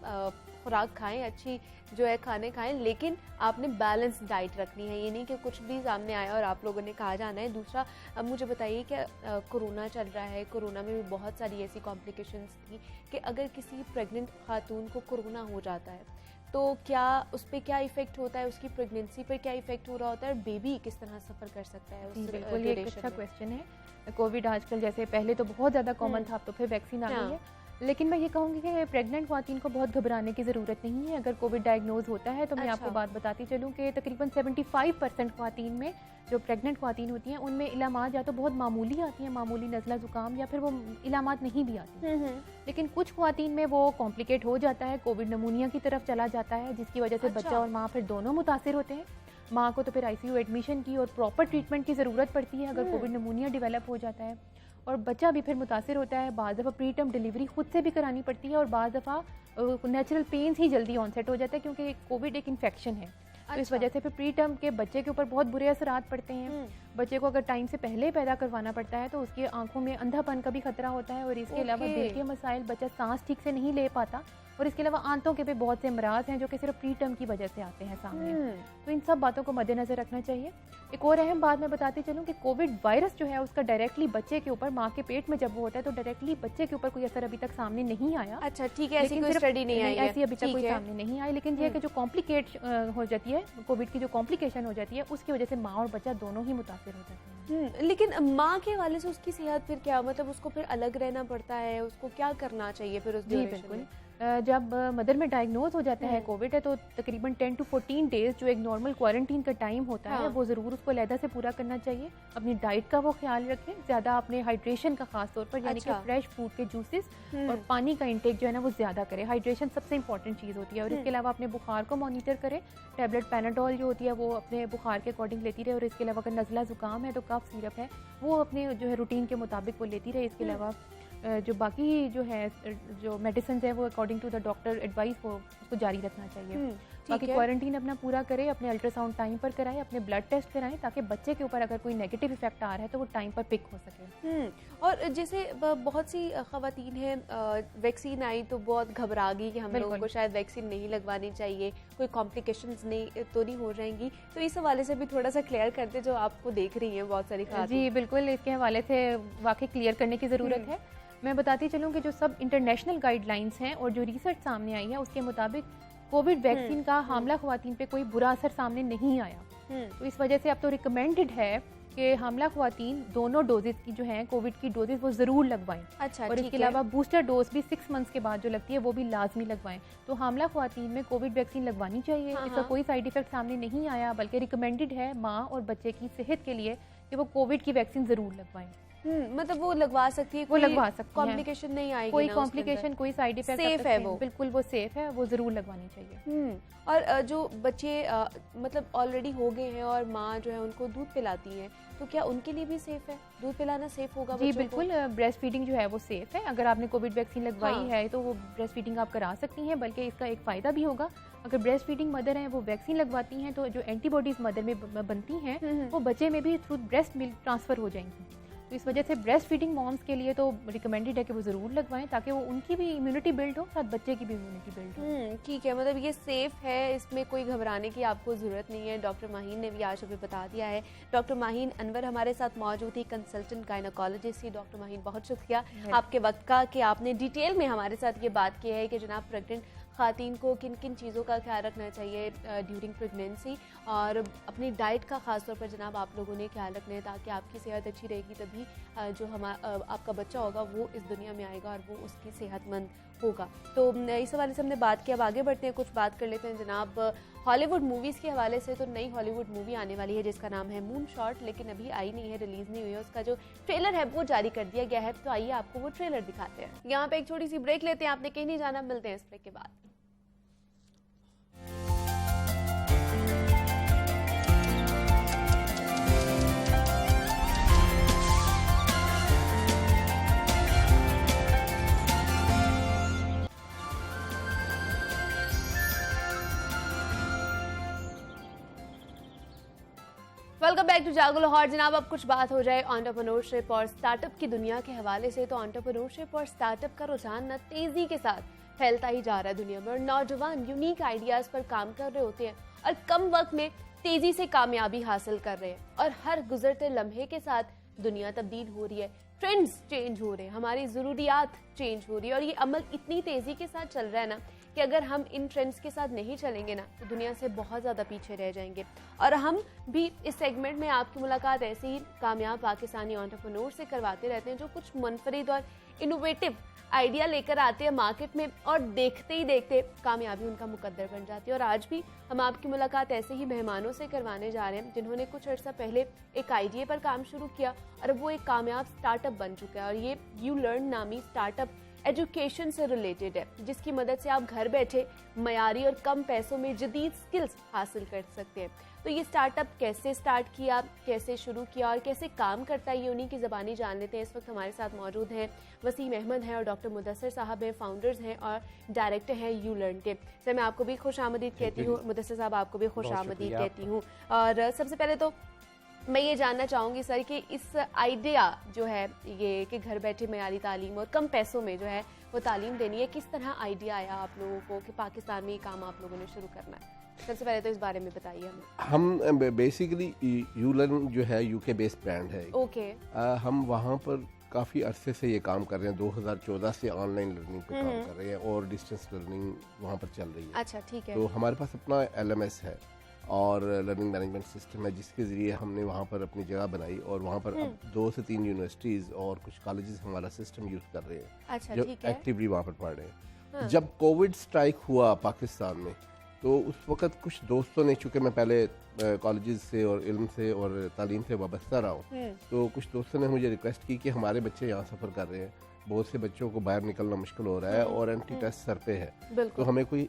खुराक खाएं, अच्छी जो है खाने खाएं, लेकिन आपने बैलेंस डाइट रखनी है। ये नहीं कि कुछ भी सामने आया और आप लोगों ने कहा जाना है। दूसरा, अब मुझे बताइए कि कोरोना चल रहा है, कोरोना में भी बहुत सारी ऐसी कॉम्प्लिकेशंस थी कि अगर किसी प्रेग्नेंट खातून को कोरोना हो जाता है तो क्या उस पर क्या इफेक्ट होता है, उसकी प्रेगनेंसी पर क्या इफेक्ट हो रहा होता है, और बेबी किस तरह सफ़र कर सकता है उस बिल्कुल, ये एक अच्छा क्वेश्चन है। कोविड आजकल जैसे पहले तो बहुत ज़्यादा कॉमन था, अब तो फिर वैक्सीन आ गई है, लेकिन मैं ये कहूँगी कि प्रेग्नेंट ख्वातीन को बहुत घबराने की ज़रूरत नहीं है। अगर कोविड डायग्नोज होता है तो मैं आपको बात बताती चलूँ कि तकरीबन 75% ख्वातीन में, जो प्रेग्नेंट ख्वातीन होती हैं, उनमें इलामात या तो बहुत मामूली आती हैं, मामूली नज़ला ज़ुकाम, या फिर वो इलामात नहीं भी आती। लेकिन कुछ ख्वातीन में वो कॉम्प्लिकेट हो जाता है, कोविड नमूनिया की तरफ चला जाता है, जिसकी वजह से बच्चा और माँ फिर दोनों मुतासिर होते हैं। माँ को तो फिर ICU एडमिशन की और प्रॉपर ट्रीटमेंट की ज़रूरत पड़ती है अगर कोविड नमूनिया डेवलप हो जाता है, और बच्चा भी फिर मुतासिर होता है। बाज़ दफ़ा प्री टर्म डिलीवरी खुद से भी करानी पड़ती है, और बाज़ दफ़ा नेचुरल पेन्स ही जल्दी ऑनसेट हो जाता है, क्योंकि कोविड एक इन्फेक्शन है। तो इस वजह से फिर प्री टर्म के बच्चे के ऊपर बहुत बुरे असरात पड़ते हैं। बच्चे को अगर टाइम से पहले पैदा करवाना पड़ता है तो उसकी आंखों में अंधापन का भी खतरा होता है, और इसके अलावा दिल के मसाइल, बच्चा सांस ठीक से नहीं ले पाता, और इसके अलावा आंतों के भी बहुत से अमराज हैं जो कि सिर्फ प्री टर्म की वजह से आते हैं सामने। तो इन सब बातों को मद्देनजर रखना चाहिए। एक और अहम बात मैं बताती चलूँ कि कोविड वायरस जो है उसका डायरेक्टली बच्चे के ऊपर, माँ के पेट में जब वो होता है तो डायरेक्टली बच्चे के ऊपर कोई असर अभी तक सामने नहीं आया। अच्छा, ठीक है, ऐसी कोई स्टडी नहीं आई है, ऐसी अभी तक कोई सामने नहीं आई। लेकिन ये कि जो कॉम्प्लिकेट हो जाती है, कोविड की जो कॉम्प्लिकेशन हो जाती है, उसकी वजह से माँ और बच्चा दोनों ही मुतासिर हो जाते हैं। लेकिन माँ के हवाले से उसकी सेहत फिर क्या, मतलब उसको फिर अलग रहना पड़ता है, उसको क्या करना चाहिए फिर उस ड्यूरेशन में? जब मदर में डायग्नोज हो जाता है कोविड है, तो तकरीबन 10 to 14 डेज जो एक नॉर्मल क्वारंटीन का टाइम होता है, वो ज़रूर उसको अलहदा से पूरा करना चाहिए। अपनी डाइट का वो ख्याल रखें, ज़्यादा अपने हाइड्रेशन का खास तौर पर, यानी कि फ्रेश फूड के जूसेस और पानी का इंटेक जो है ना वो ज़्यादा करें। हाइड्रेशन सबसे इंपॉर्टेंट चीज़ होती है। और इसके अलावा अपने बुखार को मॉनिटर करें, टैबलेट पैनाडोल जो होती है वो अपने बुखार के अकॉर्डिंग लेती रहे, और इसके अलावा अगर नज़ला ज़ुकाम है तो कफ सिरप है वो अपने जो है रूटीन के मुताबिक वो लेती रहे। इसके अलावा जो बाकी जो है जो मेडिसिन है वो according to the doctor advice वो उसको जारी रखना चाहिए। बाकी क्वारंटीन अपना पूरा करें, अपने अल्ट्रासाउंड टाइम पर कराएं, अपने ब्लड टेस्ट कराएं, ताकि बच्चे के ऊपर अगर कोई नेगेटिव इफेक्ट आ रहा है तो वो टाइम पर पिक हो सके। और जैसे बहुत सी खवातीन हैं, वैक्सीन आई तो बहुत घबरा गई कि हम लोगों को शायद वैक्सीन नहीं लगवानी चाहिए, कोई कॉम्प्लिकेशंस नहीं तो नहीं हो जाएंगी, तो इस हवाले से भी थोड़ा सा क्लियर करते जो आपको देख रही हैं बहुत सारी खातून। जी बिल्कुल, इसके हवाले से वाकई क्लियर करने की ज़रूरत है। मैं बताती चलूँ कि जो सब इंटरनेशनल गाइडलाइंस हैं और जो रिसर्च सामने आई है उसके मुताबिक कोविड वैक्सीन का हामला ख्वातीन पे कोई बुरा असर सामने नहीं आया। तो इस वजह से अब तो रिकमेंडेड है कि हामला ख्वातीन दोनों डोजेस की जो हैं कोविड की डोजेस वो ज़रूर लगवाएं। अच्छा, और इसके अलावा बूस्टर डोज भी 6 मंथ्स के बाद जो लगती है वो भी लाजमी लगवाएं। तो हामला ख्वातीन में कोविड वैक्सीन लगवानी चाहिए। इसका कोई साइड इफेक्ट सामने नहीं आया, बल्कि रिकमेंडेड है माँ और बच्चे की सेहत के लिए कि वो कोविड की वैक्सीन ज़रूर लगवाएं। मतलब वो लगवा सकती है, वो लगवा सकती है, कॉम्प्लिकेशन नहीं आएगी, कोई कॉम्प्लिकेशन कोई साइड इफेक्ट, सेफ है वो, बिल्कुल वो सेफ है, वो जरूर लगवानी चाहिए। और जो बच्चे मतलब ऑलरेडी हो गए हैं और माँ जो है उनको दूध पिलाती है, तो क्या उनके लिए भी सेफ है, दूध पिलाना सेफ होगा? जी बिल्कुल, ब्रेस्ट फीडिंग जो है वो सेफ है। अगर आपने कोविड वैक्सीन लगवाई है तो वो ब्रेस्ट फीडिंग आप करा सकती हैं, बल्कि इसका एक फ़ायदा भी होगा। अगर ब्रेस्ट फीडिंग मदर हैं वो वैक्सीन लगवाती हैं तो जो एंटीबॉडीज़ मदर में बनती हैं वो बच्चे में भी थ्रू ब्रेस्ट मिल्क ट्रांसफ़र हो जाएंगी। तो इस वजह से ब्रेस्ट फीडिंग मॉम्स के लिए तो रिकमेंडेड है कि वो ज़रूर लगवाएं, ताकि वो उनकी भी इम्यूनिटी बिल्ड हो, साथ बच्चे की भी इम्यूनिटी बिल्ड हो। ठीक है, मतलब ये सेफ है, इसमें कोई घबराने की आपको ज़रूरत नहीं है। डॉक्टर माहीन ने भी आज हमें बता दिया है। डॉक्टर माहीन अनवर हमारे साथ मौजूद थी, कंसल्टेंट गायनोकोलॉजिस्ट थी। डॉक्टर माहीन बहुत शुक्रिया आपके वक्त का कि आपने डिटेल में हमारे साथ ये बात की है कि जनाब प्रेग्नेंट खातून को किन किन चीज़ों का ख्याल रखना चाहिए ड्यूरिंग प्रेगनेंसी, और अपनी डाइट का ख़ास तौर पर जनाब आप लोगों ने ख्याल रखना है, ताकि आपकी सेहत अच्छी रहेगी, तभी जो आपका बच्चा होगा वो इस दुनिया में आएगा और वो उसकी सेहतमंद होगा। तो इस हवाले से हमने बात की। अब आगे बढ़ते हैं, कुछ बात कर लेते हैं जनाब हॉलीवुड मूवीज़ के हवाले से। तो नई हॉलीवुड मूवी आने वाली है जिसका नाम है मून शॉट, लेकिन अभी आई नहीं है, रिलीज़ नहीं हुई है। उसका जो ट्रेलर है वो जारी कर दिया गया है, तो आइए आपको वो ट्रेलर दिखाते हैं। यहाँ पे एक छोटी सी ब्रेक लेते हैं, आपने कहीं नहीं जाना, मिलते हैं इस ब्रेक के बाद। वेलकम बैक टू जागो लाहौर। जनाब अब कुछ बात हो जाए एंटरप्रेन्योरशिप और स्टार्टअप की दुनिया के हवाले से। तो एंटरप्रेन्योरशिप और स्टार्टअप का रुझान न तेजी के साथ फैलता ही जा रहा है दुनिया में और नौजवान यूनिक आइडियाज पर काम कर रहे होते हैं और कम वक्त में तेजी से कामयाबी हासिल कर रहे हैं। और हर गुजरते लम्हे के साथ दुनिया तब्दील हो रही है, ट्रेंड्स चेंज हो रहे हैं, हमारी ज़रूरियात चेंज हो रही है और ये अमल इतनी तेज़ी के साथ चल रहा है ना कि अगर हम इन ट्रेंड्स के साथ नहीं चलेंगे ना तो दुनिया से बहुत ज़्यादा पीछे रह जाएंगे। और हम भी इस सेगमेंट में आपकी मुलाकात ऐसे ही कामयाब पाकिस्तानी एंटरप्रेन्योर से करवाते रहते हैं जो कुछ मुनफरिद और इनोवेटिव आइडिया लेकर आते हैं मार्केट में और देखते ही देखते कामयाबी उनका मुकद्दर बन जाती है। और आज भी हम आपकी मुलाकात ऐसे ही मेहमानों से करवाने जा रहे हैं जिन्होंने कुछ अर्सा पहले एक आइडिया पर काम शुरू किया और अब वो एक कामयाब स्टार्टअप बन चुका है। और ये यू लर्न नामी स्टार्टअप एजुकेशन से रिलेटेड है जिसकी मदद से आप घर बैठे मयारी और कम पैसों में जदीद स्किल्स हासिल कर सकते हैं। तो ये स्टार्टअप कैसे स्टार्ट किया, कैसे शुरू किया और कैसे काम करता है, ये उन्हीं की ज़बानी जान लेते हैं। इस वक्त हमारे साथ मौजूद हैं वसीम अहमद हैं और डॉक्टर मुदस्सिर साहब हैं, फाउंडर्स हैं और डायरेक्टर हैं यू लर्न के। सर मैं आपको भी खुश आमदीद कहती हूँ, मुदस्सिर साहब आपको भी खुश आमदीद कहती हूँ। और सबसे पहले तो मैं ये जानना चाहूँगी सर कि इस आइडिया जो है ये कि घर बैठे मयारी तालीम और कम पैसों में जो है वो तालीम देनी है, किस तरह आइडिया आया आप लोगों को कि पाकिस्तान में ये काम आप लोगों ने शुरू करना है? सबसे पहले तो इस बारे में बताइए हमें। हम बेसिकली यू लर्न जो है यूके बेस्ड ब्रांड है। ओके। हम वहाँ पर काफ़ी अरसे से ये काम कर रहे हैं, 2014 से ऑनलाइन लर्निंग पे काम कर रहे हैं और डिस्टेंस लर्निंग वहाँ पर चल रही है। अच्छा ठीक है। तो हमारे पास अपना LMS है और लर्निंग मैनेजमेंट सिस्टम है जिसके ज़रिए हमने वहाँ पर अपनी जगह बनाई और वहाँ पर अब 2 से 3 यूनिवर्सिटीज़ और कुछ कॉलेजेस हमारा सिस्टम यूज़ कर रहे हैं। अच्छा, जो ठीक है। एक्टिवली वहाँ पर पढ़ रहे हैं। जब कोविड स्ट्राइक हुआ पाकिस्तान में तो उस वक्त कुछ दोस्तों ने, चूँकि मैं पहले कॉलेजेस से और इल्म से और तालीम से वाबस्ता रहा हूँ, तो कुछ दोस्तों ने मुझे रिक्वेस्ट की कि हमारे बच्चे यहाँ सफ़र कर रहे हैं, बहुत से बच्चों को बाहर निकलना मुश्किल हो रहा है और एंटी टेस्ट सर पे है, तो हमें कोई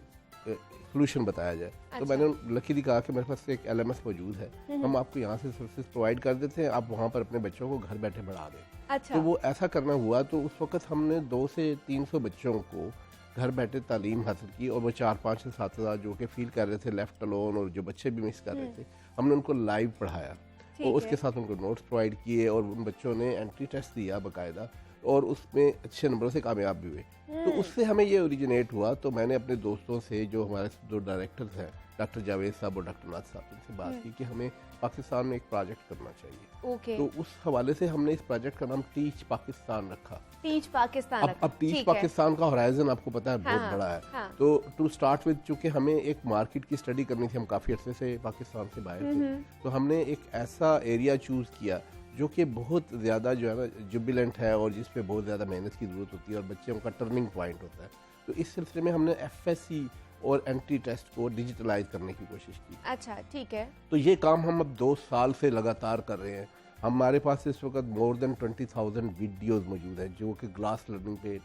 सोल्यूशन बताया जाए। तो मैंने लकीली कहा कि मेरे पास एक LMS मौजूद है, हम आपको यहाँ से सर्विसेज प्रोवाइड कर देते हैं, आप वहाँ पर अपने बच्चों को घर बैठे पढ़ा दें। अच्छा। तो वो ऐसा करना हुआ। तो उस वक्त हमने 200 से 300 बच्चों को घर बैठे तालीम हासिल की और वो 4-5 से 7 हज़ार जो कि फील कर रहे थे लेफ्ट अलोन और जो बच्चे भी मिस कर रहे थे, हमने उनको लाइव पढ़ाया और उसके साथ उनको नोट्स प्रोवाइड किए और उन बच्चों ने एंट्री टेस्ट दिया बाकायदा और उसमें अच्छे नंबरों से कामयाब भी हुए। तो उससे हमें ये ओरिजिनेट हुआ। तो मैंने अपने दोस्तों से, जो हमारे 2 डायरेक्टर्स हैं, डॉक्टर जावेद साहब और डॉक्टर नाथ साहब, उनसे बात की कि हमें पाकिस्तान में एक प्रोजेक्ट करना चाहिए। ओके। तो उस हवाले से हमने इस प्रोजेक्ट का नाम टीच पाकिस्तान रखा। टीच पाकिस्तान अब टीच पाकिस्तान का होराइजन आपको पता है बहुत बड़ा है। तो टू स्टार्ट विद, चूंकि हमें एक मार्केट की स्टडी करनी थी, हम काफ़ी अर्से से पाकिस्तान से बाहर थे, तो हमने एक ऐसा एरिया चूज़ किया जो कि बहुत ज़्यादा जो है ना जुबिलेंट है और जिस पे बहुत ज़्यादा मेहनत की ज़रूरत होती है और बच्चों का टर्निंग पॉइंट होता है। तो इस सिलसिले में हमने FSC और एंट्री टेस्ट को डिजिटलाइज करने की कोशिश की। अच्छा ठीक है। तो ये काम हम अब 2 साल से लगातार कर रहे हैं। हमारे पास इस वक्त मोर देन 20,000 वीडियोस मौजूद हैं जो कि ग्लास लर्निंग पे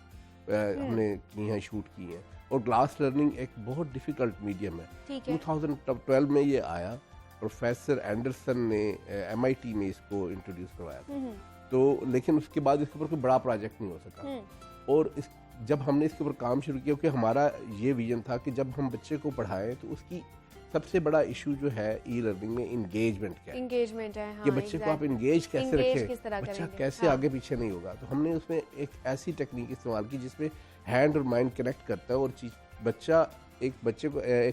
हमने की हैं, शूट की हैं। और ग्लास लर्निंग एक बहुत डिफ़िकल्ट मीडियम है। 2012 में ये आया, प्रोफेसर एंडरसन ने MIT में इसको इंट्रोड्यूस करवाया था। तो लेकिन उसके बाद इसके ऊपर कोई बड़ा प्रोजेक्ट नहीं हो सका। और जब हमने इसके ऊपर काम शुरू किया, क्योंकि हमारा ये विजन था कि जब हम बच्चे को पढ़ाएं तो उसकी सबसे बड़ा इशू जो है ई लर्निंग में इंगेजमेंट क्या है, इंगेजमेंट है। हाँ, कि बच्चे को आप इंगेज कैसे रखें, बच्चा कैसे आगे पीछे नहीं होगा। तो हमने उसमें एक ऐसी टेक्निक इस्तेमाल की जिसमें हैंड और माइंड कनेक्ट करता है और बच्चा एक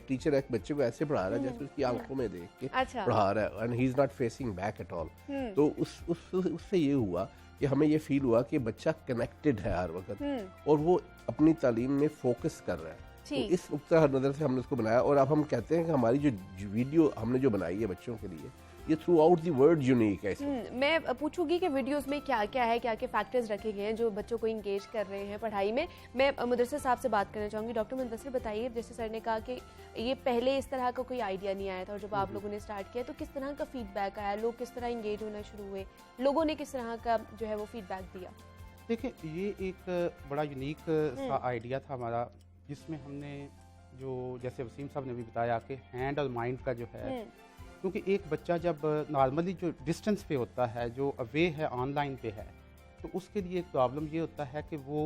टीचर एक बच्चे को ऐसे पढ़ा रहा है जैसे उसकी आंखों में देख के पढ़ा रहा है, and he is not facing back at all. तो उससे ये हुआ कि हमें ये फील हुआ कि बच्चा कनेक्टेड है हर वक्त और वो अपनी तालीम में फोकस कर रहा है। तो इस नुक्ता नज़र से हमने उसको बनाया और अब हम कहते हैं कि हमारी जो वीडियो हमने जो बनाई है बच्चों के लिए, ये through out the world unique है। मैं पूछूंगी कि वीडियोस में क्या क्या है, क्या क्या फैक्टर्स रखे गए हैं जो बच्चों को इंगेज कर रहे हैं पढ़ाई में। मैं मुदस्सिर साहब से बात करना चाहूँगी। डॉक्टर मुदस्सिर बताइए, जैसे सर ने कहा कि ये पहले इस तरह का कोई आइडिया नहीं आया था और जब आप लोगों ने स्टार्ट किया तो किस तरह का फीडबैक आया, लोग किस तरह इंगेज होना शुरू हुए, लोगों ने किस तरह का जो है वो फीडबैक दिया? देखिए, ये एक बड़ा यूनिक सा आइडिया था हमारा, जिसमें हमने जो जैसे वसीम साहब ने भी बताया कि हैंड और माइंड का जो है, क्योंकि एक बच्चा जब नॉर्मली जो डिस्टेंस पे होता है, जो अवे है, ऑनलाइन पे है, तो उसके लिए एक प्रॉब्लम ये होता है कि वो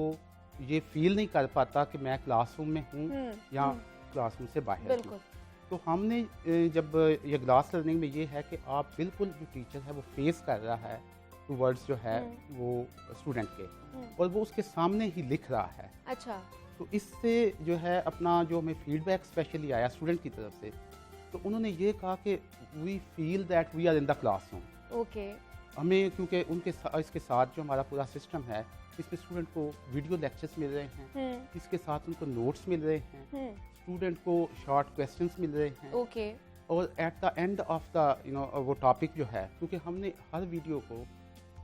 ये फील नहीं कर पाता कि मैं क्लासरूम में हूँ या क्लासरूम से बाहर हूँ। तो हमने जब ये ग्लास लर्निंग में ये है कि आप बिल्कुल जो टीचर है वो फेस कर रहा है टूवर्ड्स जो है वो स्टूडेंट के, और वो उसके सामने ही लिख रहा है। अच्छा। तो इससे जो है अपना जो हमें फीडबैक स्पेशली आया स्टूडेंट की तरफ से, तो उन्होंने ये कहा कि we feel that we are in the classroom. Okay. हमें क्योंकि इसके साथ जो हमारा पूरा सिस्टम है, इसमें स्टूडेंट को वीडियो लेक्चर्स मिल रहे हैं, इसके साथ उनको नोट्स मिल रहे हैं, स्टूडेंट को शॉर्ट क्वेश्चंस मिल रहे हैं। ओके। और at the end of the वो टॉपिक जो है, क्योंकि हमने हर वीडियो को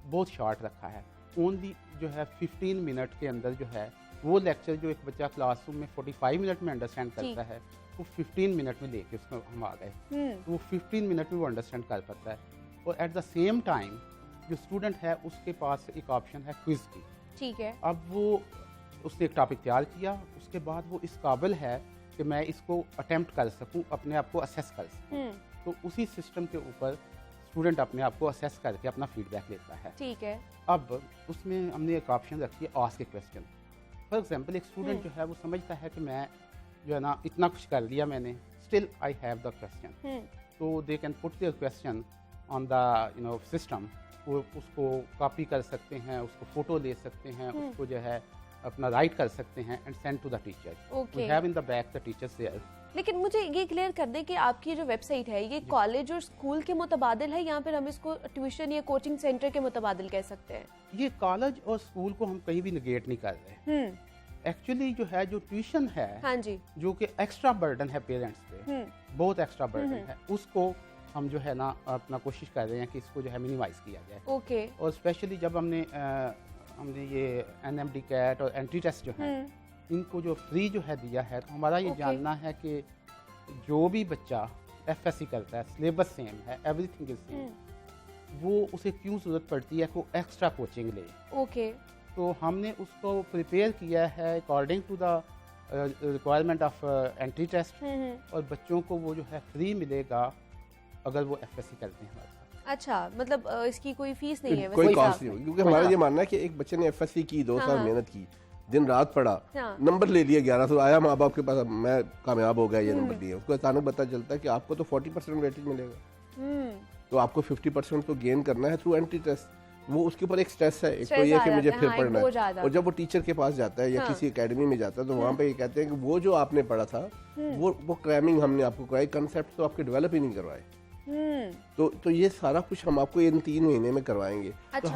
बहुत शॉर्ट रखा है, ओनली जो है 15 मिनट के अंदर जो है वो लेक्चर जो एक बच्चा क्लासरूम में 45 मिनट में अंडरस्टैंड करता है, वो 15 मिनट में लेके उसको हम आ गए, तो वो 15 मिनट में वो अंडरस्टैंड कर पाता है। और एट द सेम टाइम जो स्टूडेंट है उसके पास एक ऑप्शन है क्विज की। ठीक है। अब वो उसने एक टॉपिक तैयार किया, उसके बाद वो इस काबिल है कि मैं इसको अटेम्प्ट कर सकूं, अपने आप को असेस कर सकूं, तो उसी सिस्टम के ऊपर स्टूडेंट अपने आप को असेस करके अपना फीडबैक लेता है। ठीक है। अब उसमें हमने एक ऑप्शन रखी है ask A question. For example एक स्टूडेंट जो है वो समझता है कि मैं जो है ना इतना कुछ कर लिया मैंने, still I have the question, तो they can put their question on the system. वो उसको कॉपी कर सकते हैं, उसको फोटो ले सकते हैं, उसको जो है अपना राइट कर सकते हैं and send to the teacher. We have in the back the teachers there. लेकिन मुझे ये क्लियर कर दें कि आपकी जो वेबसाइट है ये कॉलेज और स्कूल के मुतबादिल है, यहाँ पर हम इसको ट्यूशन या कोचिंग सेंटर के मुतबादिल कह सकते हैं? ये कॉलेज और स्कूल को हम कहीं भी निगेट नहीं कर रहे। एक्चुअली जो है जो ट्यूशन है, हाँ जी, जो कि एक्स्ट्रा बर्डन है पेरेंट्स पे, बहुत एक्स्ट्रा बर्डन है, उसको हम जो है ना अपना कोशिश कर रहे हैं कि इसको जो है मिनिमाइज किया जाए। ओके। और स्पेशली जब हमने ये NMD कैट और एंट्री टेस्ट जो है इनको जो फ्री जो है दिया है, तो हमारा ये जानना है कि जो भी बच्चा FSC करता है, सिलेबस सेम है, एवरीथिंग इज सेम, वो उसे क्यों जरूरत पड़ती है को एक्स्ट्रा कोचिंग ले। ओके। तो हमने उसको प्रिपेयर किया है according to the requirement of entry test, और बच्चों को वो जो है फ्री मिलेगा अगर वो FSC करते हैं हमारे साथ। अच्छा, मतलब इसकी कोई फीस नहीं है? कोई कॉस्ट नहीं होगी, क्योंकि हमारा ये मानना है कि एक बच्चे ने FSC की, 2 साल मेहनत की, दिन रात पढ़ा, नंबर ले लिया 1100, आया माँ बाप के पास, मैं कामयाब हो गया, ये नंबर लिए, उसको अचानक पता चलता है कि आपको तो 40% वेटेज मिलेगा, तो आपको 50% तो गेन करना है थ्रू एंट्री टेस्ट। वो उसके ऊपर एक स्ट्रेस है, एक तो ये कि मुझे फिर पढ़ना है, और जब वो टीचर के पास जाता है या किसी एकेडमी में जाता है तो वहाँ पे ये कहते हैं कि वो जो आपने पढ़ा था वो क्रैमिंग हमने आपको कराई, कंसेप्ट तो आपके डेवलप ही नहीं करवाए, तो ये सारा कुछ हम आपको इन 3 महीने में करवाएंगे। तो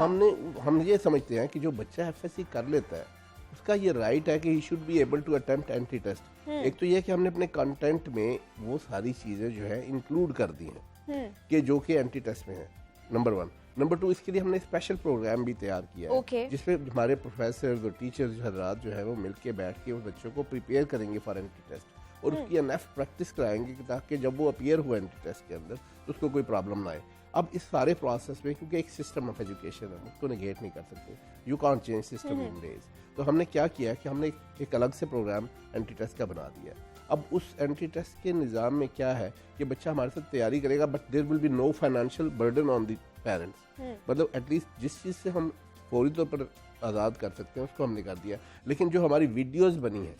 हम ये समझते हैं कि जो बच्चा FSC कर लेता है उसका ये राइट है कि he should be able to attempt entry test. एक तो ये कि हमने अपने कंटेंट में वो सारी चीजें जो है इंक्लूड कर दी हैं कि जो कि एंट्री टेस्ट में है, नंबर 1। नंबर 2, इसके लिए हमने स्पेशल प्रोग्राम भी तैयार किया है, जिसमें हमारे प्रोफेसर और टीचर्स हजरात जो है वो मिलके बैठ के उस बच्चों को प्रिपेयर करेंगे फॉर एंट्री टेस्ट, और उसकी एनफ प्रैक्टिस कराएंगे ताकि जब वो अपीयर हुआ एंट्री टेस्ट के अंदर तो उसको कोई प्रॉब्लम ना आए। अब इस सारे प्रोसेस में, क्योंकि एक सिस्टम ऑफ एजुकेशन है, उसको निगेट नहीं कर सकते, you can't change system in days, तो हमने क्या किया है कि हमने एक अलग से प्रोग्राम एंट्री टेस्ट का बना दिया। अब उस एंट्री टेस्ट के निज़ाम में क्या है कि बच्चा हमारे साथ तैयारी करेगा, but there will be no financial burden on the parents, मतलब एटलीस्ट जिस चीज़ से हम फौरी तौर पर आज़ाद कर सकते हैं उसको हमने कर दिया। लेकिन जो हमारी वीडियोज़ बनी है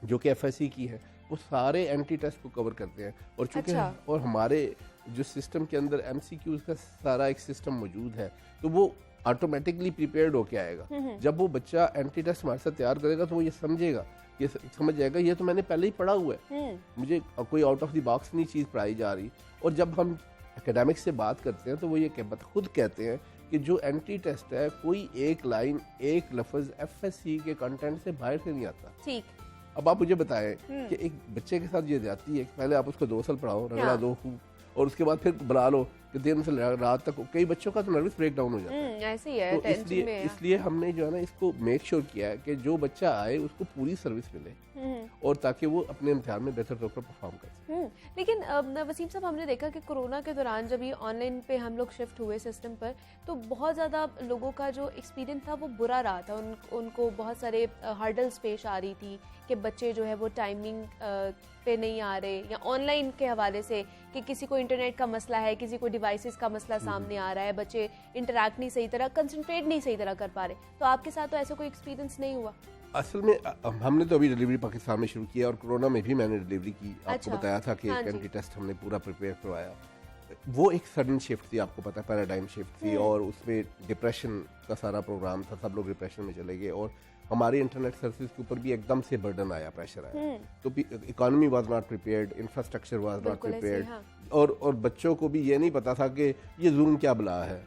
जो कि FSC की है, वो सारे एंट्री टेस्ट को कवर करते हैं, और चूंकि और हमारे जो सिस्टम के अंदर MCQs का सारा एक सिस्टम मौजूद है, तो वो ऑटोमेटिकली प्रिपेयर्ड होके आएगा। जब वो बच्चा एंट्री टेस्ट हमारे साथ तैयार करेगा तो वो ये समझेगा, ये समझ जाएगा ये तो मैंने पहले ही पढ़ा हुआ है, मुझे कोई आउट ऑफ द बॉक्स नहीं चीज़ पढ़ाई जा रही। और जब हम एकेडमिक्स से बात करते हैं तो वो ये खुद कहते हैं कि जो एंट्री टेस्ट है कोई एक लाइन एक लफ्ज FSC के कंटेंट से बाहर से नहीं आता। ठीक। अब आप मुझे बताएं कि एक बच्चे के साथ ये जाती है कि पहले आप उसको 2 साल पढ़ाओ, रगड़ा दो खूब, और उसके बाद फिर बुला लो कि दिन से रात तक, कई बच्चों का तो नर्वस ब्रेक डाउन हो जाता है। ऐसे ही है, तो इसलिए हमने जो है ना इसको मेक श्योर किया है कि जो बच्चा आए उसको पूरी सर्विस मिले, और ताकि वो अपने इम्तिहान में बेहतर तौर पर परफॉर्म कर सके। लेकिन वसीम साहब, हमने देखा कि कोरोना के दौरान जब ये ऑनलाइन पे हम लोग शिफ्ट हुए सिस्टम पर, तो बहुत ज़्यादा लोगों का जो एक्सपीरियंस था वो बुरा रहा था। उनको बहुत सारे हर्डल्स पेश आ रही थी कि बच्चे जो है वो टाइमिंग पे नहीं आ रहे, या ऑनलाइन के हवाले से कि किसी को इंटरनेट का मसला है, किसी को डिवाइसेस का मसला सामने आ रहा है, बच्चे इंटरैक्ट नहीं सही तरह, कंसंट्रेट नहीं सही तरह कर पा रहे। तो आपके साथ तो ऐसा कोई एक्सपीरियंस नहीं हुआ? असल में हमने तो अभी डिलीवरी पाकिस्तान में शुरू किया, और कोरोना में भी मैंने डिलीवरी की, आपको बताया था कि एंट्री टेस्ट हमने पूरा प्रिपेयर करवाया। वो एक सडन शिफ्ट थी, आपको पता है, पैराडाइम शिफ्ट थी, और उसमें डिप्रेशन का सारा प्रोग्राम था, सब लोग डिप्रेशन में चले गए, और हमारे इंटरनेट सर्विस के ऊपर भी एकदम से बर्डन आया, प्रेशर आया। तो economy was not prepared, infrastructure was not prepared, और बच्चों को भी ये नहीं पता था कि ये जूम क्या बला है,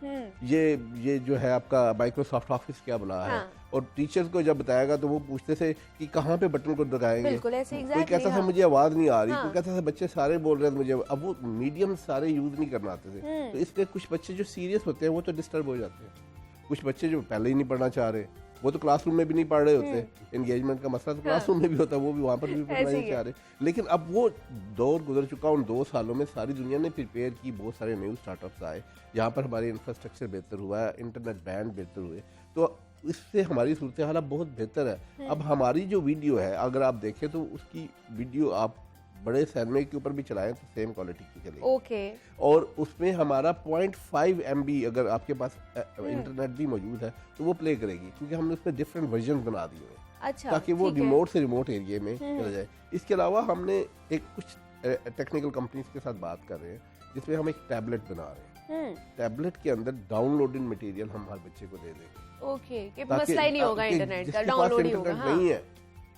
ये जो है आपका माइक्रोसॉफ्ट ऑफिस क्या बला है। और टीचर्स को जब बताएगा तो वो पूछते थे कि कहाँ पे बटन को दबाएंगे, कोई कहता था मुझे आवाज नहीं आ रही, कोई कहता था बच्चे सारे बोल रहे थे मुझे। अब वो मीडियम सारे यूज नहीं करना आते थे, तो इसलिए कुछ बच्चे जो सीरियस होते हैं वो तो डिस्टर्ब हो जाते हैं। कुछ बच्चे जो पहले ही नहीं पढ़ना चाह रहे, वो तो क्लासरूम में भी नहीं पढ़ रहे होते। एंगेजमेंट का मसला तो क्लासरूम में भी होता है, वो भी वहाँ पर भी पढ़ना नहीं चाह रहे। लेकिन अब वो दौर गुजर चुका, उन 2 सालों में सारी दुनिया ने प्रिपेयर की, बहुत सारे न्यू स्टार्टअप्स आए, यहाँ पर हमारे इंफ्रास्ट्रक्चर बेहतर हुआ है, इंटरनेट बैंड बेहतर हुए, तो इससे हमारी सूरत हाल बहुत बेहतर है। अब हमारी जो वीडियो है, अगर आप देखें तो उसकी वीडियो आप बड़े सिनेमा के ऊपर भी चलाएं तो सेम क्वालिटी की चलेगी। ओके। और उसमें हमारा 0.5 MB अगर आपके पास इंटरनेट भी मौजूद है तो वो प्ले करेगी, क्योंकि हमने उसमें डिफरेंट वर्जन बना दिए हैं। अच्छा, ताकि वो रिमोट से रिमोट एरिया में चला जाए। इसके अलावा हमने एक कुछ टेक्निकल कंपनीज के साथ बात कर रहे हैं जिसमें हम एक टैबलेट बना रहे हैं। टैबलेट के अंदर डाउनलोडेड मटेरियल हम हर बच्चे को दे देंगे। ओके, कि मसला ही नहीं होगा इंटरनेट का, डाउनलोड ही होगा। नहीं है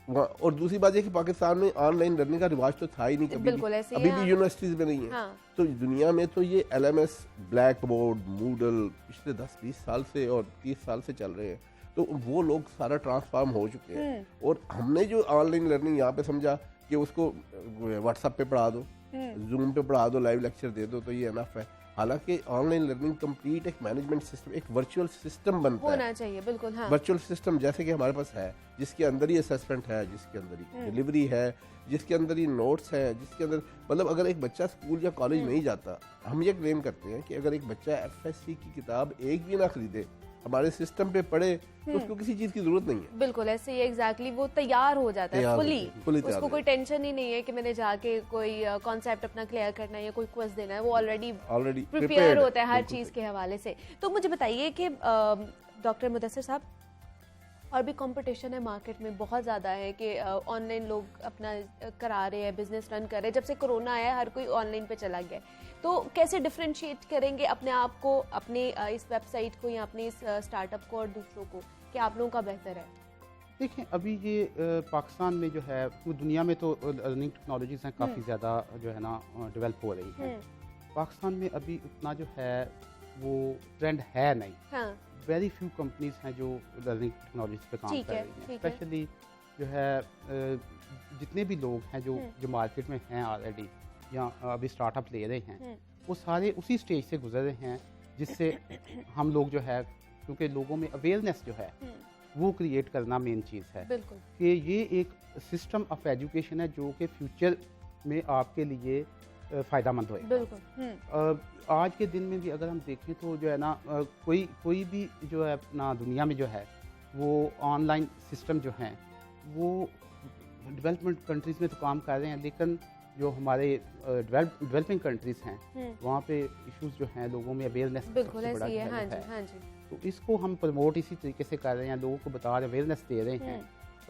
और दूसरी बात है कि पाकिस्तान में ऑनलाइन लर्निंग का रिवाज तो था ही नहीं कभी, अभी भी यूनिवर्सिटीज में नहीं है। तो दुनिया में तो ये LMS, ब्लैक बोर्ड, मूडल पिछले 10-20 साल से और 30 साल से चल रहे हैं, तो वो लोग सारा ट्रांसफॉर्म हो चुके हैं। और हमने जो ऑनलाइन लर्निंग यहाँ पे समझा कि उसको व्हाट्सएप पे पढ़ा दो, जूम पे पढ़ा दो, लाइव लेक्चर दे दो तो ये इनफ है। हालांकि ऑनलाइन लर्निंग कंप्लीट एक मैनेजमेंट सिस्टम, एक वर्चुअल सिस्टम बनता होना चाहिए। बिल्कुल, हाँ। वर्चुअल सिस्टम जैसे कि हमारे पास है, जिसके अंदर ही असेसमेंट है, जिसके अंदर ही डिलीवरी है, जिसके अंदर ही नोट्स है, जिसके अंदर मतलब अगर एक बच्चा स्कूल या कॉलेज नहीं जाता, हम ये क्लेम करते हैं कि अगर एक बच्चा FSC की किताब एक भी ना खरीदे, हमारे सिस्टम पे पढ़े, तो उसको किसी चीज की जरूरत नहीं है। बिल्कुल ऐसे ही, एग्जैक्टली वो तैयार हो जाता है फुली, उसको कोई टेंशन ही नहीं है कि मैंने जाके कोई कॉन्सेप्ट अपना क्लियर करना है या कोई क्विज देना है, वो ऑलरेडी प्रिपेयर होता है हर चीज के हवाले से। तो मुझे बताइए कि डॉक्टर मुदस्सिर साहब, और भी कंपटीशन है मार्केट में बहुत ज़्यादा है कि ऑनलाइन लोग अपना करा रहे हैं, बिजनेस रन कर रहे हैं। जब से कोरोना आया हर कोई ऑनलाइन पे चला गया, तो कैसे डिफरेंशिएट करेंगे अपने आप को, अपने इस वेबसाइट को या अपने इस स्टार्टअप को और दूसरों को, कि आप लोगों का बेहतर है? देखें, अभी ये पाकिस्तान में जो है, दुनिया में तो लर्निंग टेक्नोलॉजीज हैं काफ़ी ज़्यादा जो है ना डेवलप हो रही हैं। पाकिस्तान में अभी उतना जो है वो ट्रेंड है नहीं। हाँ। वेरी फ्यू कंपनीज हैं जो लर्निंग टेक्नोलॉजी पे काम कर रही हैं। स्पेशली जो है जितने भी लोग हैं जो मार्केट में हैं ऑलरेडी या अभी स्टार्टअप ले रहे हैं, वो सारे उसी स्टेज से गुजर रहे हैं जिससे हम लोग जो है, क्योंकि लोगों में अवेयरनेस जो है वो क्रिएट करना मेन चीज़ है कि ये एक सिस्टम ऑफ एजुकेशन है जो कि फ्यूचर में आपके लिए फ़ायदामंद होएगा। आज के दिन में भी अगर हम देखें तो जो है ना कोई भी जो है अपना दुनिया में जो है वो ऑनलाइन सिस्टम जो हैं वो डेवलपमेंट कंट्रीज़ में तो काम कर रहे हैं, लेकिन जो हमारे डेवलपिंग कंट्रीज़ हैं वहाँ पे इश्यूज जो हैं लोगों में अवेयरनेस सबसे बड़ा है। तो इसको हम प्रमोट इसी तरीके से कर रहे हैं, लोगों को बता रहे, अवेयरनेस दे रहे हैं।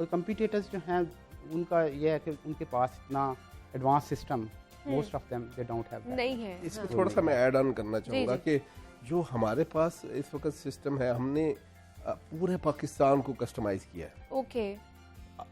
और कंपटीटर्स जो हैं उनका यह है कि उनके पास इतना advance system most of them they don't have नहीं है। इसमें थोड़ा सा मैं ऐड ऑन करना चाहूँगा कि जो हमारे पास इस वक्त सिस्टम है, हमने पूरे पाकिस्तान को कस्टमाइज किया है। ओके।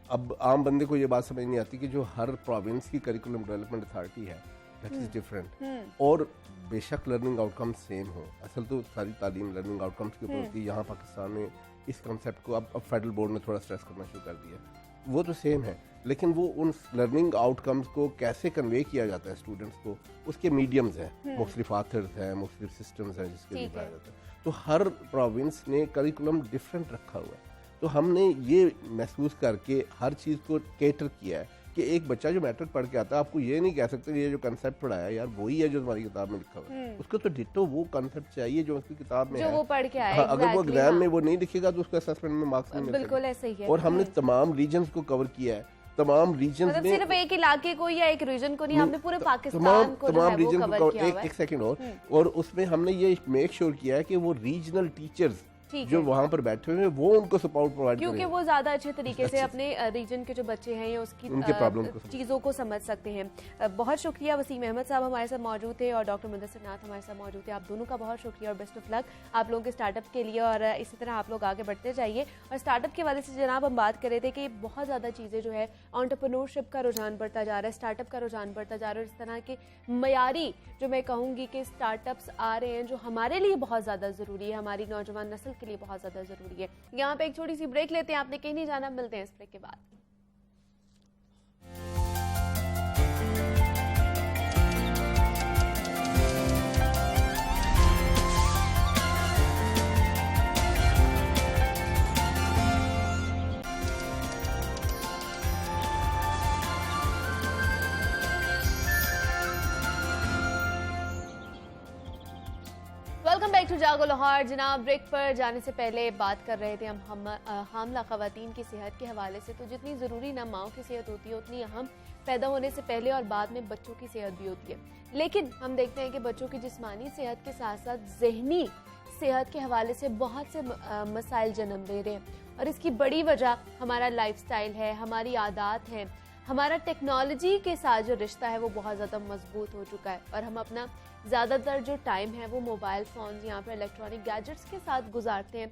अब आम बंदे को ये बात समझ नहीं आती कि जो हर प्रोविंस की करिकुलम डेवलपमेंट अथॉरिटी है दैट इज डिफरेंट, और बेशक लर्निंग आउटकम सेम हो, असल तो सारी तालीम लर्निंग आउटकम्स के ऊपर होती है। यहाँ पाकिस्तान में इस कंसेप्ट को अब फेडरल बोर्ड ने थोड़ा स्ट्रेस करना शुरू कर दिया। वो तो सेम है, लेकिन वो उन लर्निंग आउटकम्स को कैसे कन्वे किया जाता है स्टूडेंट्स को, उसके मीडियम्स हैं, मुख्तलिफ ऑथर्स हैं, मुख्तलिफ सिस्टम्स हैं जिसके लिए बताया जाता है। तो हर प्रोविंस ने करिकुलम डिफरेंट रखा हुआ है। तो हमने ये महसूस करके हर चीज़ को कैटर किया है कि एक बच्चा जो मैट्रिक पढ़ के आता है, आपको ये नहीं कह सकते ये जो कंसेप्ट पढ़ाया यार वही है जो तुम्हारी किताब में लिखा हुआ है, उसको तो डिट्टो वो कंसेप्ट चाहिए जो उसकी किताब में जो है, वो पढ़ के आया। अगर वो एग्जाम में वो नहीं लिखेगा तो उसको असेसमेंट में मार्क्स नहीं मिलेंगे। बिल्कुल ऐसे ही है। और हमने तमाम रीजन्स को कवर किया है, तमाम रीजन मतलब सिर्फ एक इलाके को या एक रीजन को नहीं, हमने पूरे पाकिस्तान को तमाम रीजन को एक सेकंड और उसमें हमने ये मेक श्योर किया है कि वो रीजनल टीचर्स जो वहाँ पर बैठे हुए हैं वो उनको सपोर्ट प्रोवाइड करें, क्योंकि वो ज्यादा अच्छे तरीके से अपने रीजन के जो बच्चे हैं या उसकी उनके प्रॉब्लम को चीजों को समझ सकते हैं। बहुत शुक्रिया वसीम अहमद साहब हमारे साथ मौजूद थे और डॉक्टर मुदस्सिर नाथ हमारे साथ मौजूद थे। आप दोनों का बहुत शुक्रिया और बेस्ट ऑफ लक आप लोगों के स्टार्टअप के लिए, और इसी तरह आप लोग आगे बढ़ते जाइए। और स्टार्टअप के वाले से जनाब हम बात कर रहे थे कि बहुत ज़्यादा चीज़ें जो है एंटरप्रेन्योरशिप का रुझान बढ़ता जा रहा है, स्टार्टअप का रुझान बढ़ता जा रहा है। इस तरह के मयारी जो मैं कहूँगी कि स्टार्टअप्स आ रहे हैं जो हमारे लिए बहुत ज़्यादा ज़रूरी है, हमारी नौजवान नस्ल के लिए बहुत ज़्यादा ज़रूरी है। यहाँ पे एक छोटी सी ब्रेक लेते हैं, आपने कहीं नहीं जाना, मिलते हैं इस ब्रेक के बाद। वेलकम बैक टू जागो लाहौर। जनाब ब्रेक पर जाने से पहले बात कर रहे थे हम हामला खवातीन की सेहत के हवाले से। तो जितनी ज़रूरी ना माओं की सेहत होती है उतनी अहम पैदा होने से पहले और बाद में बच्चों की सेहत भी होती है। लेकिन हम देखते हैं कि बच्चों की जिस्मानी सेहत के साथ साथ जहनी सेहत के हवाले से बहुत से मसाइल जन्म दे रहे हैं और इसकी बड़ी वजह हमारा लाइफस्टाइल है, हमारी आदत है, हमारा टेक्नोलॉजी के साथ जो रिश्ता है वो बहुत ज़्यादा मजबूत हो चुका है और हम अपना ज़्यादातर जो टाइम है वो मोबाइल फ़ोन यहाँ पर इलेक्ट्रॉनिक गैजेट्स के साथ गुजारते हैं।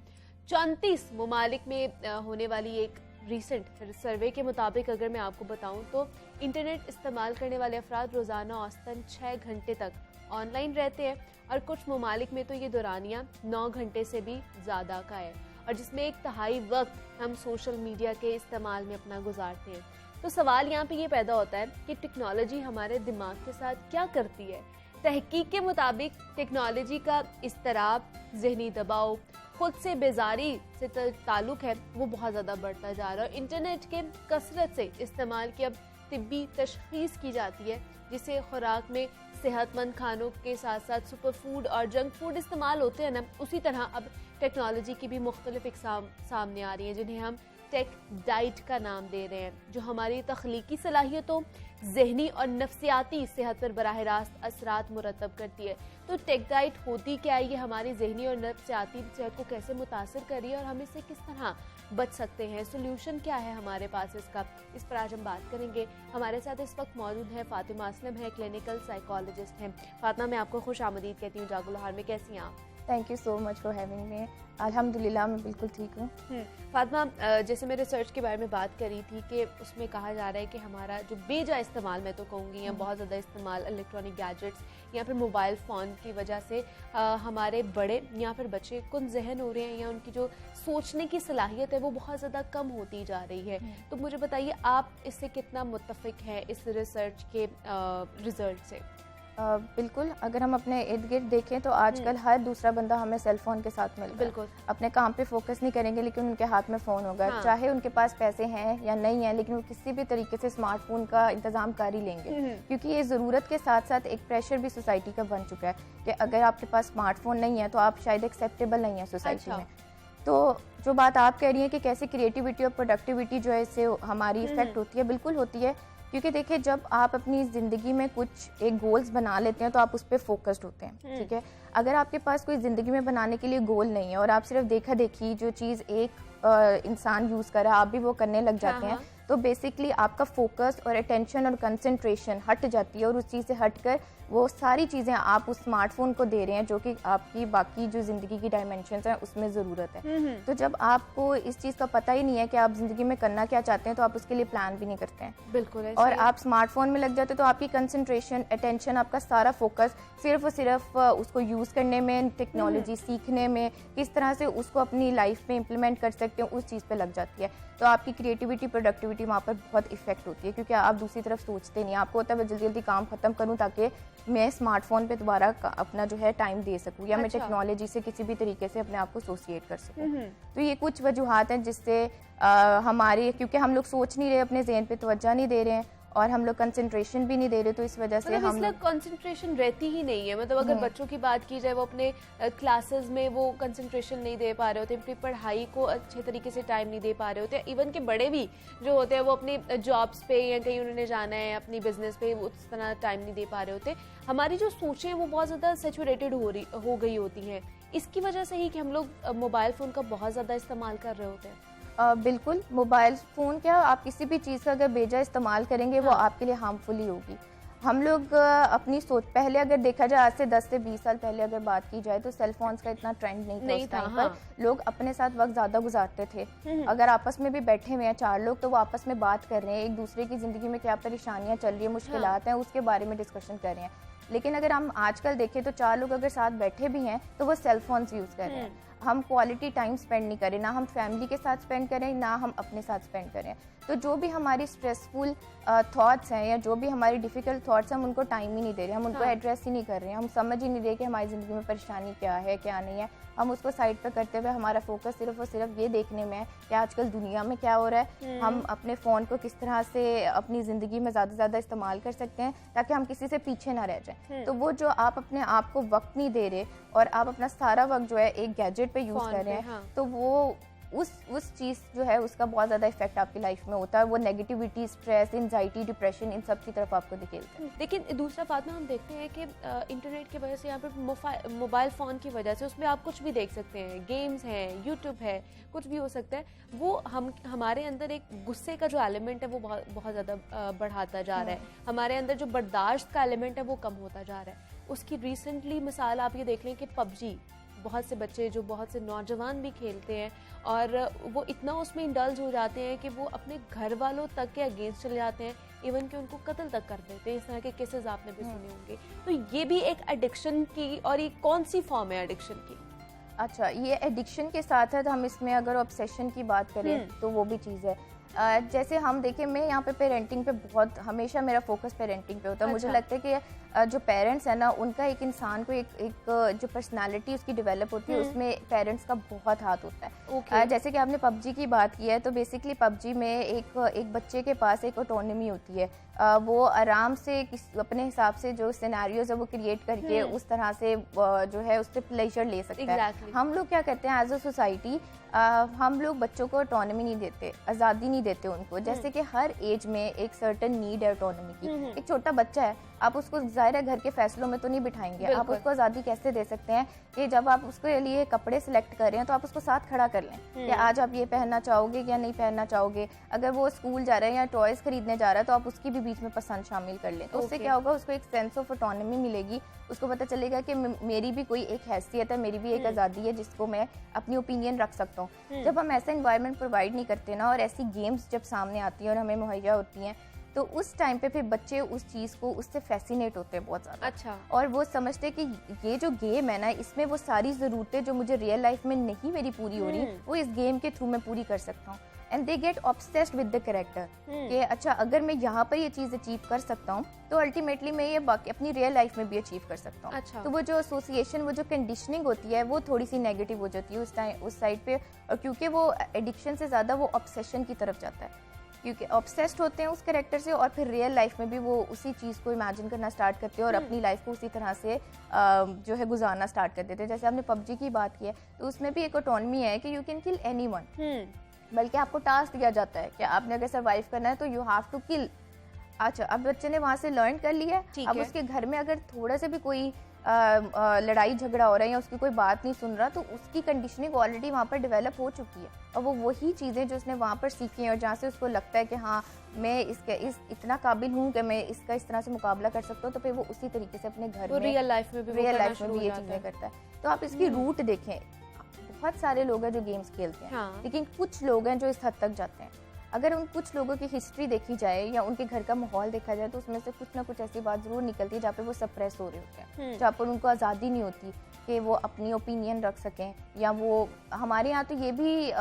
34 ममालिक में होने वाली एक रीसेंट सर्वे के मुताबिक अगर मैं आपको बताऊं तो इंटरनेट इस्तेमाल करने वाले अफराद रोज़ाना औसतन 6 घंटे तक ऑनलाइन रहते हैं और कुछ ममालिक में तो ये दौरानिया 9 घंटे से भी ज़्यादा का है और जिसमें 1/3 वक्त हम सोशल मीडिया के इस्तेमाल में अपना गुजारते हैं। तो सवाल यहाँ पे ये पैदा होता है कि टेक्नोलॉजी हमारे दिमाग के साथ क्या करती है। तहकीक के मुताबिक टेक्नोलॉजी का इस्तराब, जहनी दबाव, खुद से बेजारी से ताल्लुक है वो बहुत ज़्यादा बढ़ता जा रहा है। इंटरनेट के कसरत से इस्तेमाल की अब तिब्बी तशखीस की जाती है जिसे खुराक में सेहतमंद खानों के साथ साथ सुपर फूड और जंक फूड इस्तेमाल होते हैं ना, उसी तरह अब टेक्नोलॉजी की भी मुख्तलिफ इक़साम सामने आ रही हैं जिन्हें हम टेक डाइट का नाम दे रहे हैं, जो हमारी तख्लीकी सलाहियतों, जहनी और नफ्सियाती सेहत पर बराह रास्त असरात मुरतब करती है। तो टेक डाइट होती क्या है, ये हमारी जहनी और नफ्सियाती सेहत को कैसे मुतासर कर रही है और हम इससे किस तरह बच सकते हैं, सोल्यूशन क्या है हमारे पास इसका, इस पर आज हम बात करेंगे। हमारे साथ इस वक्त मौजूद है फातिमा असलम है, क्लिनिकल साइकोलॉजिस्ट हैं। फातिमा, मैं आपको खुश आमदीद कहती हूँ जागो लाहौर में। कैसी हैं आप? Thank you so much for having me. अल्हम्दुलिल्लाह मैं बिल्कुल ठीक हूँ। फातिमा, जैसे मैं रिसर्च के बारे में बात करी थी कि उसमें कहा जा रहा है कि हमारा जो बेजा इस्तेमाल, मैं तो कहूँगी या बहुत ज़्यादा इस्तेमाल इलेक्ट्रॉनिक गैजेट्स या फिर मोबाइल फ़ोन की वजह से हमारे बड़े या फिर बच्चे कुन जहन हो रहे हैं या उनकी जो सोचने की सलाहियत है वो बहुत ज़्यादा कम होती जा रही है। तो मुझे बताइए आप इससे कितना मुत्तफिक हैं इस रिसर्च के रिजल्ट से? बिल्कुल, अगर हम अपने इर्द गिर्द देखें तो आजकल हर दूसरा बंदा हमें सेल फोन के साथ मिल रहा है। अपने काम पे फोकस नहीं करेंगे लेकिन उनके हाथ में फ़ोन होगा। हाँ। चाहे उनके पास पैसे हैं या नहीं है लेकिन वो किसी भी तरीके से स्मार्टफोन का इंतज़ाम कर ही लेंगे, क्योंकि ये ज़रूरत के साथ साथ एक प्रेशर भी सोसाइटी का बन चुका है कि अगर आपके पास स्मार्टफोन नहीं है तो आप शायद एक्सेप्टेबल नहीं है सोसाइटी में। तो जो बात आप कह रही हैं कि कैसे क्रिएटिविटी और प्रोडक्टिविटी जो है इससे हमारी इफेक्ट होती है, बिल्कुल होती है। क्योंकि देखिए जब आप अपनी ज़िंदगी में कुछ एक गोल्स बना लेते हैं तो आप उस पर फोकस्ड होते हैं, ठीक है। अगर आपके पास कोई ज़िंदगी में बनाने के लिए गोल नहीं है और आप सिर्फ देखा देखी जो चीज़ एक इंसान यूज़ कर रहा है आप भी वो करने लग जाते हैं, तो बेसिकली आपका फोकस और अटेंशन और कंसंट्रेशन हट जाती है और उस चीज़ से हटकर वो सारी चीज़ें आप उस स्मार्टफोन को दे रहे हैं जो कि आपकी बाकी जो ज़िंदगी की डायमेंशंस हैं उसमें ज़रूरत है। तो जब आपको इस चीज़ का पता ही नहीं है कि आप ज़िंदगी में करना क्या चाहते हैं तो आप उसके लिए प्लान भी नहीं करते हैं। बिल्कुल। और आप स्मार्टफोन में लग जाते तो आपकी कंसंट्रेशन, अटेंशन, आपका सारा फोकस सिर्फ और सिर्फ उसको यूज़ करने में, टेक्नोलॉजी सीखने में, किस तरह से उसको अपनी लाइफ में इम्प्लीमेंट कर सकते हैं उस चीज़ पे लग जाती है। तो आपकी क्रिएटिविटी, प्रोडक्टिविटी वहाँ पर बहुत इफेक्ट होती है क्योंकि आप दूसरी तरफ सोचते नहीं। आपको होता है मैं जल्दी जल्दी काम खत्म करूँ ताकि मैं स्मार्टफोन पे दोबारा अपना जो है टाइम दे सकूँ या मैं टेक्नोलॉजी से किसी भी तरीके से अपने आप को एसोसिएट कर सकूँ। तो ये कुछ वजूहात हैं जिससे हमारे, क्योंकि हम लोग सोच नहीं रहे, अपने ज़हन पे तवज्जो नहीं दे रहे हैं और हम लोग कंसंट्रेशन भी नहीं दे रहे, तो इस वजह से हम लोग कंसंट्रेशन रहती ही नहीं है। मतलब अगर बच्चों की बात की जाए वो अपने क्लासेस में वो कंसंट्रेशन नहीं दे पा रहे होते, अपनी पढ़ाई को अच्छे तरीके से टाइम नहीं दे पा रहे होते। इवन के बड़े भी जो होते हैं वो अपनी जॉब्स पे या कहीं उन्होंने जाना है अपनी बिजनेस पे उस तरह टाइम नहीं दे पा रहे होते। हमारी जो सोचें वो बहुत ज़्यादा सैचुरेटेड हो गई होती हैं इसकी वजह से ही कि हम लोग मोबाइल फ़ोन का बहुत ज़्यादा इस्तेमाल कर रहे होते हैं? बिल्कुल, मोबाइल फ़ोन क्या, आप किसी भी चीज़ का अगर बेजा इस्तेमाल करेंगे वो आपके लिए हार्मफुल ही होगी। हम लोग अपनी सोच, पहले अगर देखा जाए आज से 10 से 20 साल पहले अगर बात की जाए तो सेल फोन्स का इतना ट्रेंड नहीं था उस टाइम पर। लोग अपने साथ वक्त ज़्यादा गुजारते थे। अगर आपस में भी बैठे हुए हैं 4 लोग तो वो आपस में बात कर रहे हैं, एक दूसरे की ज़िंदगी में क्या परेशानियाँ चल रही है, मुश्किलात हैं, उसके बारे में डिस्कशन कर रहे हैं। लेकिन अगर हम आजकल देखें तो 4 लोग अगर साथ बैठे भी हैं तो वो सेल फोन्स यूज़ कर रहे हैं। हम क्वालिटी टाइम स्पेंड नहीं करें, ना हम फैमिली के साथ स्पेंड करें, ना हम अपने साथ स्पेंड करें। तो जो भी हमारी स्ट्रेसफुल थॉट्स हैं या जो भी हमारी डिफ़िकल्ट थॉट्स हैं, हम उनको टाइम ही नहीं दे रहे, हम उनको एड्रेस ही नहीं कर रहे हैं, हम समझ ही नहीं रहे कि हमारी ज़िंदगी में परेशानी क्या है क्या नहीं है। हम उसको साइड पर करते हुए हमारा फोकस सिर्फ और सिर्फ ये देखने में है कि आजकल दुनिया में क्या हो रहा है, हम अपने फ़ोन को किस तरह से अपनी ज़िंदगी में ज़्यादा से ज़्यादा इस्तेमाल कर सकते हैं ताकि हम किसी से पीछे ना रह जाएं। तो वो जो आप अपने आप को वक्त नहीं दे रहे और आप अपना सारा वक्त जो है एक गैजेट पे यूज़ कर रहे हैं, तो वो उस चीज़ जो है उसका बहुत ज़्यादा इफेक्ट आपकी लाइफ में होता है। वो नेगेटिविटी, स्ट्रेस, एंजाइटी, डिप्रेशन, इन सब की तरफ आपको दिखेगा। लेकिन दूसरा बात में हम देखते हैं कि इंटरनेट की वजह से, यहाँ पर मोबाइल फ़ोन की वजह से उसमें आप कुछ भी देख सकते हैं, गेम्स हैं, यूट्यूब है, कुछ भी हो सकता है। वो हमारे अंदर एक गुस्से का जो एलिमेंट है वो बहुत ज़्यादा बढ़ाता जा रहा है। हमारे अंदर जो बर्दाश्त का एलिमेंट है वो कम होता जा रहा है। उसकी रिसेंटली मिसाल आप ये देख लें कि पबजी, बहुत से बच्चे जो बहुत से नौजवान भी खेलते हैं और वो इतना उसमें इंडल्ज हो जाते हैं कि वो अपने घर वालों तक के अगेंस्ट चले जाते हैं, इवन कि उनको कत्ल तक कर देते हैं। इस तरह के केसेस आपने भी सुने होंगे। तो ये भी एक एडिक्शन की, और ये कौन सी फॉर्म है एडिक्शन की? अच्छा, ये एडिक्शन के साथ है तो हम इसमें अगर ऑब्सेशन की बात करें तो वो भी चीज़ है। जैसे हम देखें, मैं यहाँ पे पेरेंटिंग पे बहुत, हमेशा मेरा फोकस पेरेंटिंग पे होता है। मुझे लगता है कि जो पेरेंट्स है ना, उनका एक इंसान को एक जो पर्सनालिटी उसकी डेवलप होती है उसमें पेरेंट्स का बहुत हाथ होता है। जैसे कि आपने पबजी की बात की है तो बेसिकली पबजी में एक बच्चे के पास एक ऑटोनॉमी होती है। वो आराम से अपने हिसाब से जो सिनेरियोज है वो क्रिएट करके उस तरह से जो है उससे प्लेजर ले सकता है। हम लोग क्या करते हैं एज अ सोसाइटी, हम लोग बच्चों को ऑटोनॉमी नहीं देते, आज़ादी नहीं देते उनको। जैसे कि हर एज में एक सर्टेन नीड है ऑटोनॉमी की। एक छोटा बच्चा है, आप उसको ज़ाहिर है घर के फैसलों में तो नहीं बिठाएंगे, आप उसको आज़ादी कैसे दे सकते हैं कि जब आप उसके लिए कपड़े सिलेक्ट कर रहे हैं तो आप उसको साथ खड़ा कर लें कि आज आप ये पहनना चाहोगे या नहीं पहनना चाहोगे। अगर वो स्कूल जा रहा है या टॉयज़ खरीदने जा रहा है तो आप उसकी भी बीच में पसंद शामिल कर लें। तो उससे क्या होगा, उसको एक सेंस ऑफ ऑटोनॉमी मिलेगी, उसको पता चलेगा कि मेरी भी कोई एक हैसियत है, मेरी भी एक आज़ादी है जिसको मैं अपनी ओपिनियन रख सकता हूँ। जब हम ऐसा इन्वायरमेंट प्रोवाइड नहीं करते ना, और ऐसी गेम्स जब सामने आती हैं और हमें मुहैया होती हैं, तो उस टाइम पे फिर बच्चे उस चीज़ को, उससे फैसिनेट होते हैं बहुत ज़्यादा। अच्छा। और वो समझते हैं कि ये जो गेम है ना, इसमें वो सारी ज़रूरतें जो मुझे रियल लाइफ में नहीं मेरी पूरी हो रही, वो इस गेम के थ्रू मैं पूरी कर सकता हूँ। And they get obsessed with the character कि अच्छा, अगर मैं यहाँ पर ये चीज़ अचीव कर सकता हूँ तो अल्टीमेटली मैं ये बाकी अपनी रियल लाइफ में भी अचीव कर सकता हूँ। अच्छा। तो वो जो एसोसिएशन, वो जो कंडीशनिंग होती है वो थोड़ी सी नेगेटिव हो जाती है उस साइड पे। और क्योंकि वो एडिक्शन से ज़्यादा वो ऑब्सेशन की तरफ जाता है, क्योंकि ऑब्सेस्ड होते हैं उस कैरेक्टर से, और फिर रियल लाइफ में भी वो उसी चीज़ को इमेजिन करना स्टार्ट करते हैं और अपनी लाइफ को उसी तरह से जो है गुजारना स्टार्ट कर देते हैं। जैसे आपने पबजी की बात की है तो उसमें भी एक ऑटोनॉमी है कि यू कैन किल एनीवन, बल्कि आपको टास्क दिया जाता है कि आपने अगर सर्वाइव करना है तो यू हैव टू किल। अच्छा, अब बच्चे ने वहाँ से लर्न कर लिया, अब उसके घर में अगर थोड़ा से भी कोई लड़ाई झगड़ा हो रहा है या उसकी कोई बात नहीं सुन रहा, तो उसकी कंडीशनिंग ऑलरेडी वहाँ पर डेवलप हो चुकी है और वो वही चीज़ें जो उसने वहाँ पर सीखी हैं और जहाँ से उसको लगता है कि हाँ मैं इतना काबिल हूँ कि मैं इसका इस तरह से मुकाबला कर सकता हूँ, तो फिर वो उसी तरीके से अपने घर में रियल लाइफ में भी ये चीज़ें करता है। तो आप इसकी रूट देखें, बहुत सारे लोग हैं जो गेम्स खेलते हैं, लेकिन कुछ लोग हैं जो इस हद तक जाते हैं। अगर उन कुछ लोगों की हिस्ट्री देखी जाए या उनके घर का माहौल देखा जाए तो उसमें से कुछ ना कुछ ऐसी बात ज़रूर निकलती है जहाँ पे वो सप्रेस हो रहे होते हैं, जहाँ पर उनको आज़ादी नहीं होती कि वो अपनी ओपिनियन रख सकें। या वो हमारे यहाँ तो ये भी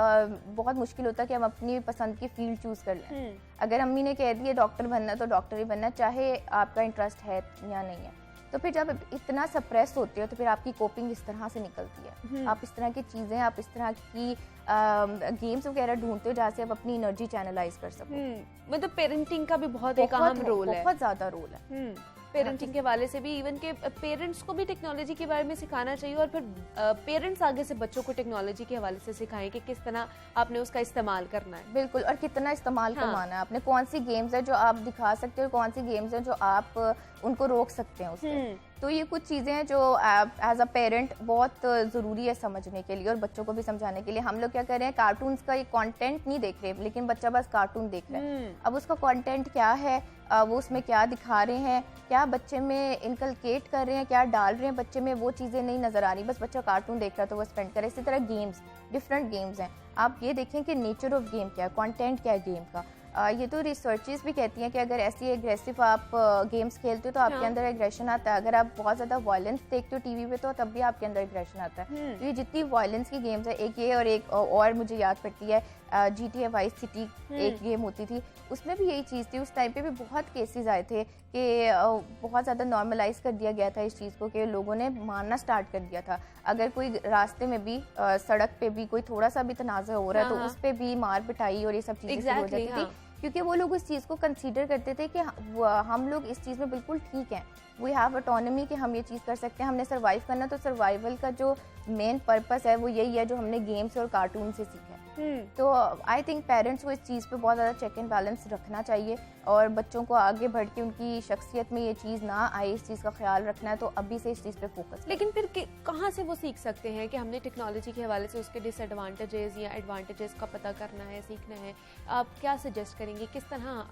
बहुत मुश्किल होता है कि हम अपनी पसंद की फील्ड चूज़ कर लें। अगर अम्मी ने कह दिया डॉक्टर बनना तो डॉक्टर ही बनना, चाहे आपका इंटरेस्ट है या नहीं है। तो फिर जब इतना सप्रेस होते हो तो फिर आपकी कोपिंग इस तरह से निकलती है। आप इस तरह की चीज़ें, आप इस तरह की गेम्स वगैरह ढूंढते हो जहाँ से आप अपनी एनर्जी चैनलाइज कर सको। मतलब पेरेंटिंग का भी बहुत एक अहम रोल है, बहुत ज़्यादा रोल है पेरेंटिंग के वाले से भी। इवन के पेरेंट्स को भी टेक्नोलॉजी के बारे में सिखाना चाहिए और फिर पेरेंट्स आगे से बच्चों को टेक्नोलॉजी के हवाले से सिखाएं कि किस तरह आपने उसका इस्तेमाल करना है। बिल्कुल, और कितना इस्तेमाल करवाना है आपने, कौन सी गेम्स है जो आप दिखा सकते हो, कौन सी गेम्स है जो आप उनको रोक सकते हैं उससे। तो ये कुछ चीज़ें हैं जो एज अ पेरेंट बहुत ज़रूरी है समझने के लिए और बच्चों को भी समझाने के लिए। हम लोग क्या कर रहे हैं, कार्टून्स का ये कंटेंट नहीं देख रहे, लेकिन बच्चा बस कार्टून देख रहा है। अब उसका कंटेंट क्या है, वो उसमें क्या दिखा रहे हैं, क्या बच्चे में इनकलकेट कर रहे हैं, क्या डाल रहे हैं बच्चे में, वो चीज़ें नहीं नज़र आ रही। बस बच्चा कार्टून देख रहा है तो वो स्पेंड करे। इसी तरह गेम्स, डिफरेंट गेम्स हैं, आप ये देखें कि नेचर ऑफ गेम क्या है, कंटेंट क्या है गेम का। ये तो रिसर्चेस भी कहती हैं कि अगर ऐसी एग्रेसिव आप गेम्स खेलते हो तो आपके अंदर एग्रेशन आता है। अगर आप बहुत ज़्यादा वायलेंस देखते हो टीवी पे तो तब भी आपके अंदर एग्रेशन आता है। तो ये जितनी वायलेंस की गेम्स है, एक ये और एक और मुझे याद पड़ती है GTA वाइस सिटी एक गेम होती थी, उसमें भी यही चीज़ थी। उस टाइम पे भी बहुत केसेस आए थे कि बहुत ज़्यादा नॉर्मलाइज कर दिया गया था इस चीज़ को, कि लोगों ने मानना स्टार्ट कर दिया था। अगर कोई रास्ते में भी सड़क पे भी कोई थोड़ा सा भी तनाज़ा हो रहा है तो उस पर भी मार पिटाई और ये सब चीज़ें शुरू हो जाती थी, क्योंकि वो लोग इस चीज़ को कंसीडर करते थे कि हम लोग इस चीज़ में बिल्कुल ठीक हैं, वी हैव ऑटोनॉमी कि हम ये चीज़ कर सकते हैं, हमने सर्वाइव करना। तो सर्वाइवल का जो मेन पर्पस है वो यही है जो हमने गेम्स और कार्टून से सीखा है। तो आई थिंक पेरेंट्स को इस चीज़ पे बहुत ज़्यादा चेक एंड बैलेंस रखना चाहिए और बच्चों को आगे बढ़ के उनकी शख्सियत में ये चीज़ ना आए, इस चीज़ का ख्याल रखना है। तो अभी से इस चीज़ पे फोकस। लेकिन फिर कहाँ से वो सीख सकते हैं कि हमने टेक्नोलॉजी के हवाले से उसके डिसएडवांटेजेस या एडवांटेजेस का पता करना है, सीखना है? आप क्या सजेस्ट करेंगे, किस तरह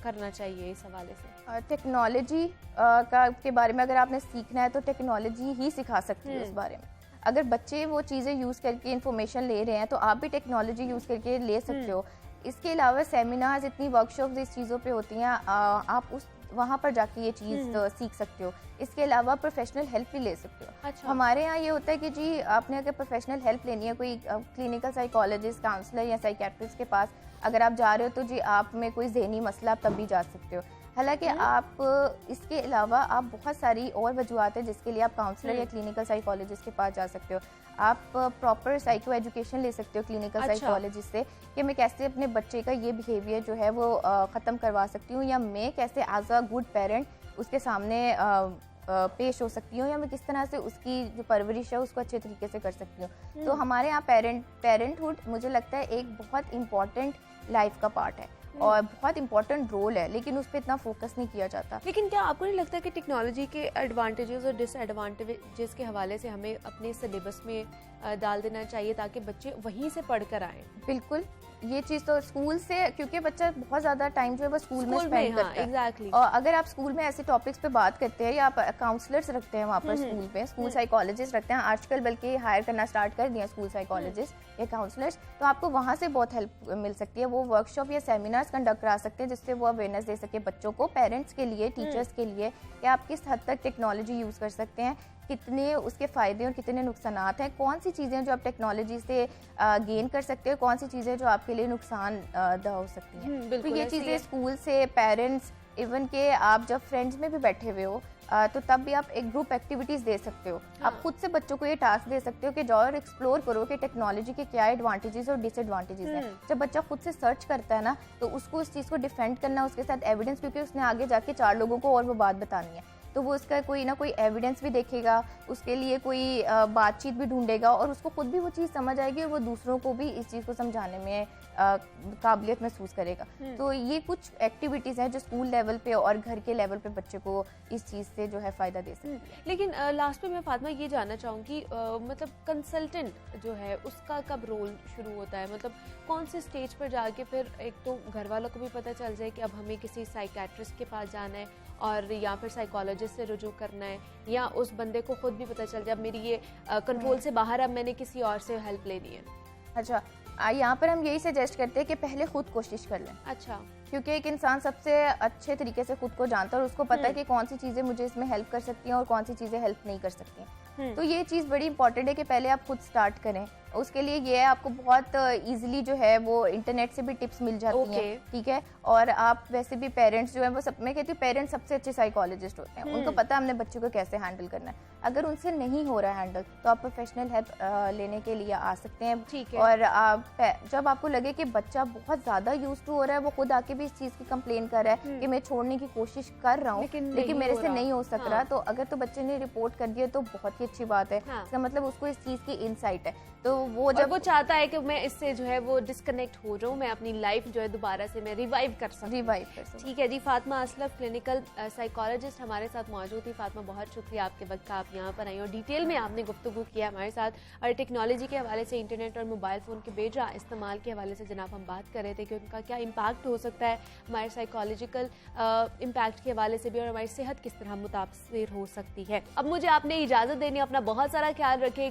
करना चाहिए इस हवाले से? टेक्नोलॉजी के बारे में अगर आपने सीखना है तो टेक्नोलॉजी ही सिखा सकती है उस बारे में। अगर बच्चे वो चीज़ें यूज़ करके इंफॉर्मेशन ले रहे हैं तो आप भी टेक्नोलॉजी यूज़ करके ले सकते हो। इसके अलावा सेमिनार्स, इतनी वर्कशॉप्स इस चीज़ों पे होती हैं, आप उस वहाँ पर जाके ये चीज़ सीख सकते हो। इसके अलावा प्रोफेशनल हेल्प भी ले सकते हो। अच्छा। हमारे यहाँ ये होता है कि जी आपने अगर प्रोफेशनल हेल्प लेनी है, कोई क्लिनिकल साइकोलॉजिस्ट, काउंसलर या साइकेट्रिस्ट के पास अगर आप जा रहे हो तो जी आप में कोई जहनी मसला, आप तब भी जा सकते हो। हालांकि आप इसके अलावा आप बहुत सारी और वजूहत है जिसके लिए आप काउंसलर या क्लिनिकल साइकोलॉजिस्ट के पास जा सकते हो। आप प्रॉपर साइको एजुकेशन ले सकते हो क्लिनिकल साइकोलॉजिस्ट से कि मैं कैसे अपने बच्चे का ये बिहेवियर जो है वो ख़त्म करवा सकती हूँ, या मैं कैसे एज अ गुड पेरेंट उसके सामने पेश हो सकती हूँ, या मैं किस तरह से उसकी जो परवरिश है उसको अच्छे तरीके से कर सकती हूँ। तो हमारे यहाँ पेरेंटहुड मुझे लगता है एक बहुत इम्पॉर्टेंट लाइफ का पार्ट है और बहुत इंपॉर्टेंट रोल है, लेकिन उस पर इतना फोकस नहीं किया जाता। लेकिन क्या आपको नहीं लगता कि टेक्नोलॉजी के एडवांटेजेस और डिसएडवांटेजेस के हवाले से हमें अपने सिलेबस में डाल देना चाहिए ताकि बच्चे वहीं से पढ़कर आएं? बिल्कुल, ये चीज़ तो स्कूल से, क्योंकि बच्चा बहुत ज़्यादा टाइम जो है वो स्कूल में स्पेंड करता है। एग्जैक्टली। और अगर आप स्कूल में ऐसे टॉपिक्स पे बात करते हैं या आप काउंसलर्स रखते हैं वहाँ पर स्कूल पे, स्कूल साइकोलॉजिस्ट रखते हैं, आजकल बल्कि हायर करना स्टार्ट कर दिया स्कूल साइकोलॉजिस्ट या काउंसलर्स, तो आपको वहाँ से बहुत हेल्प मिल सकती है। वो वर्कशॉप या सेमिनार्स कंडक्ट करा सकते हैं जिससे वो अवेयरनेस दे सके बच्चों को, पेरेंट्स के लिए, टीचर्स के लिए, कि आप किस हद तक टेक्नोलॉजी यूज़ कर सकते हैं, कितने उसके फ़ायदे और कितने नुकसानात हैं, कौन सी चीज़ें जो आप टेक्नोलॉजी से गेन कर सकते हो, कौन सी चीज़ें जो आपके लिए नुकसान दह हो सकती हैं। तो ये चीज़ें स्कूल से, पेरेंट्स, इवन के आप जब फ्रेंड्स में भी बैठे हुए हो तो तब भी आप एक ग्रुप एक्टिविटीज़ दे सकते हो। आप खुद से बच्चों को ये टास्क दे सकते हो कि जाओ और एक्सप्लोर करो कि टेक्नोलॉजी के क्या एडवांटेजेस और डिसएडवांटेजेस हैं। जब बच्चा खुद से सर्च करता है ना तो उसको उस चीज़ को डिफेंड करना, उसके साथ एविडेंस, क्योंकि उसने आगे जाके 4 लोगों को और वो बात बतानी है, तो वो उसका कोई ना कोई एविडेंस भी देखेगा, उसके लिए कोई बातचीत भी ढूंढेगा और उसको खुद भी वो चीज़ समझ आएगी और वो दूसरों को भी इस चीज़ को समझाने में काबिलियत महसूस करेगा। तो ये कुछ एक्टिविटीज़ हैं जो स्कूल लेवल पे और घर के लेवल पे बच्चे को इस चीज़ से जो है फ़ायदा दे सकते हैं। लेकिन लास्ट में मैं फातिमा ये जानना चाहूँगी, मतलब कंसल्टेंट जो है उसका कब रोल शुरू होता है? मतलब कौन से स्टेज पर जाके फिर एक तो घर वालों को भी पता चल जाए कि अब हमें किसी साइकेट्रिस्ट के पास जाना है और या फिर साइकोलॉजिस्ट से रुजू करना है, या उस बंदे को खुद भी पता चल जाए अब मेरी ये कंट्रोल से बाहर, अब मैंने किसी और से हेल्प लेनी है? अच्छा, यहाँ पर हम यही सजेस्ट करते हैं कि पहले खुद कोशिश कर लें। अच्छा, क्योंकि एक इंसान सबसे अच्छे तरीके से खुद को जानता है और उसको पता है कि कौन सी चीज़ें मुझे इसमें हेल्प कर सकती हैं और कौन सी चीज़ें हेल्प नहीं कर सकती। तो ये चीज़ बड़ी इंपॉर्टेंट है कि पहले आप खुद स्टार्ट करें। उसके लिए ये है, आपको बहुत इजीली जो है वो इंटरनेट से भी टिप्स मिल जाती हैं, ठीक है। और आप वैसे भी पेरेंट्स जो है वो सब, मैं कहती हूँ पेरेंट्स सबसे अच्छे साइकोलॉजिस्ट होते हैं, उनको पता है हमने बच्चे को कैसे हैंडल करना है। अगर उनसे नहीं हो रहा है हैंडल तो आप प्रोफेशनल हेल्प लेने के लिए आ सकते हैं। ठीक है। और आप जब आपको लगे कि बच्चा बहुत ज्यादा यूज टू हो रहा है, वो खुद आके भी इस चीज की कंप्लेन कर रहा है कि मैं छोड़ने की कोशिश कर रहा हूँ लेकिन मेरे से नहीं हो सक रहा, तो अगर तो बच्चे ने रिपोर्ट कर दिया तो बहुत ही अच्छी बात है। इसका मतलब उसको इस चीज की इंसाइट है, तो वो जब वो चाहता है कि मैं इससे जो है वो डिस्कनेक्ट हो जाऊं, मैं अपनी लाइफ जो है दोबारा से मैं रिवाइव कर सकूं। ठीक है जी, फातिमा असलफ क्लिनिकल साइकोलॉजिस्ट हमारे साथ मौजूद थी। फातिमा, बहुत शुक्रिया आपके वक्त का, आप यहाँ पर आई और डिटेल में आपने गुफ्तगू किया हमारे साथ। और टेक्नोलॉजी के हवाले से, इंटरनेट और मोबाइल फ़ोन के बेजा इस्तेमाल के हवाले से जनाब हम बात कर रहे थे कि उनका क्या इम्पैक्ट हो सकता है हमारे साइकोलॉजिकल इम्पैक्ट के हवाले से भी, और हमारी सेहत किस तरह मुतासिर हो सकती है। अब मुझे आपने इजाज़त देनी, अपना बहुत सारा ख्याल रखिएगा।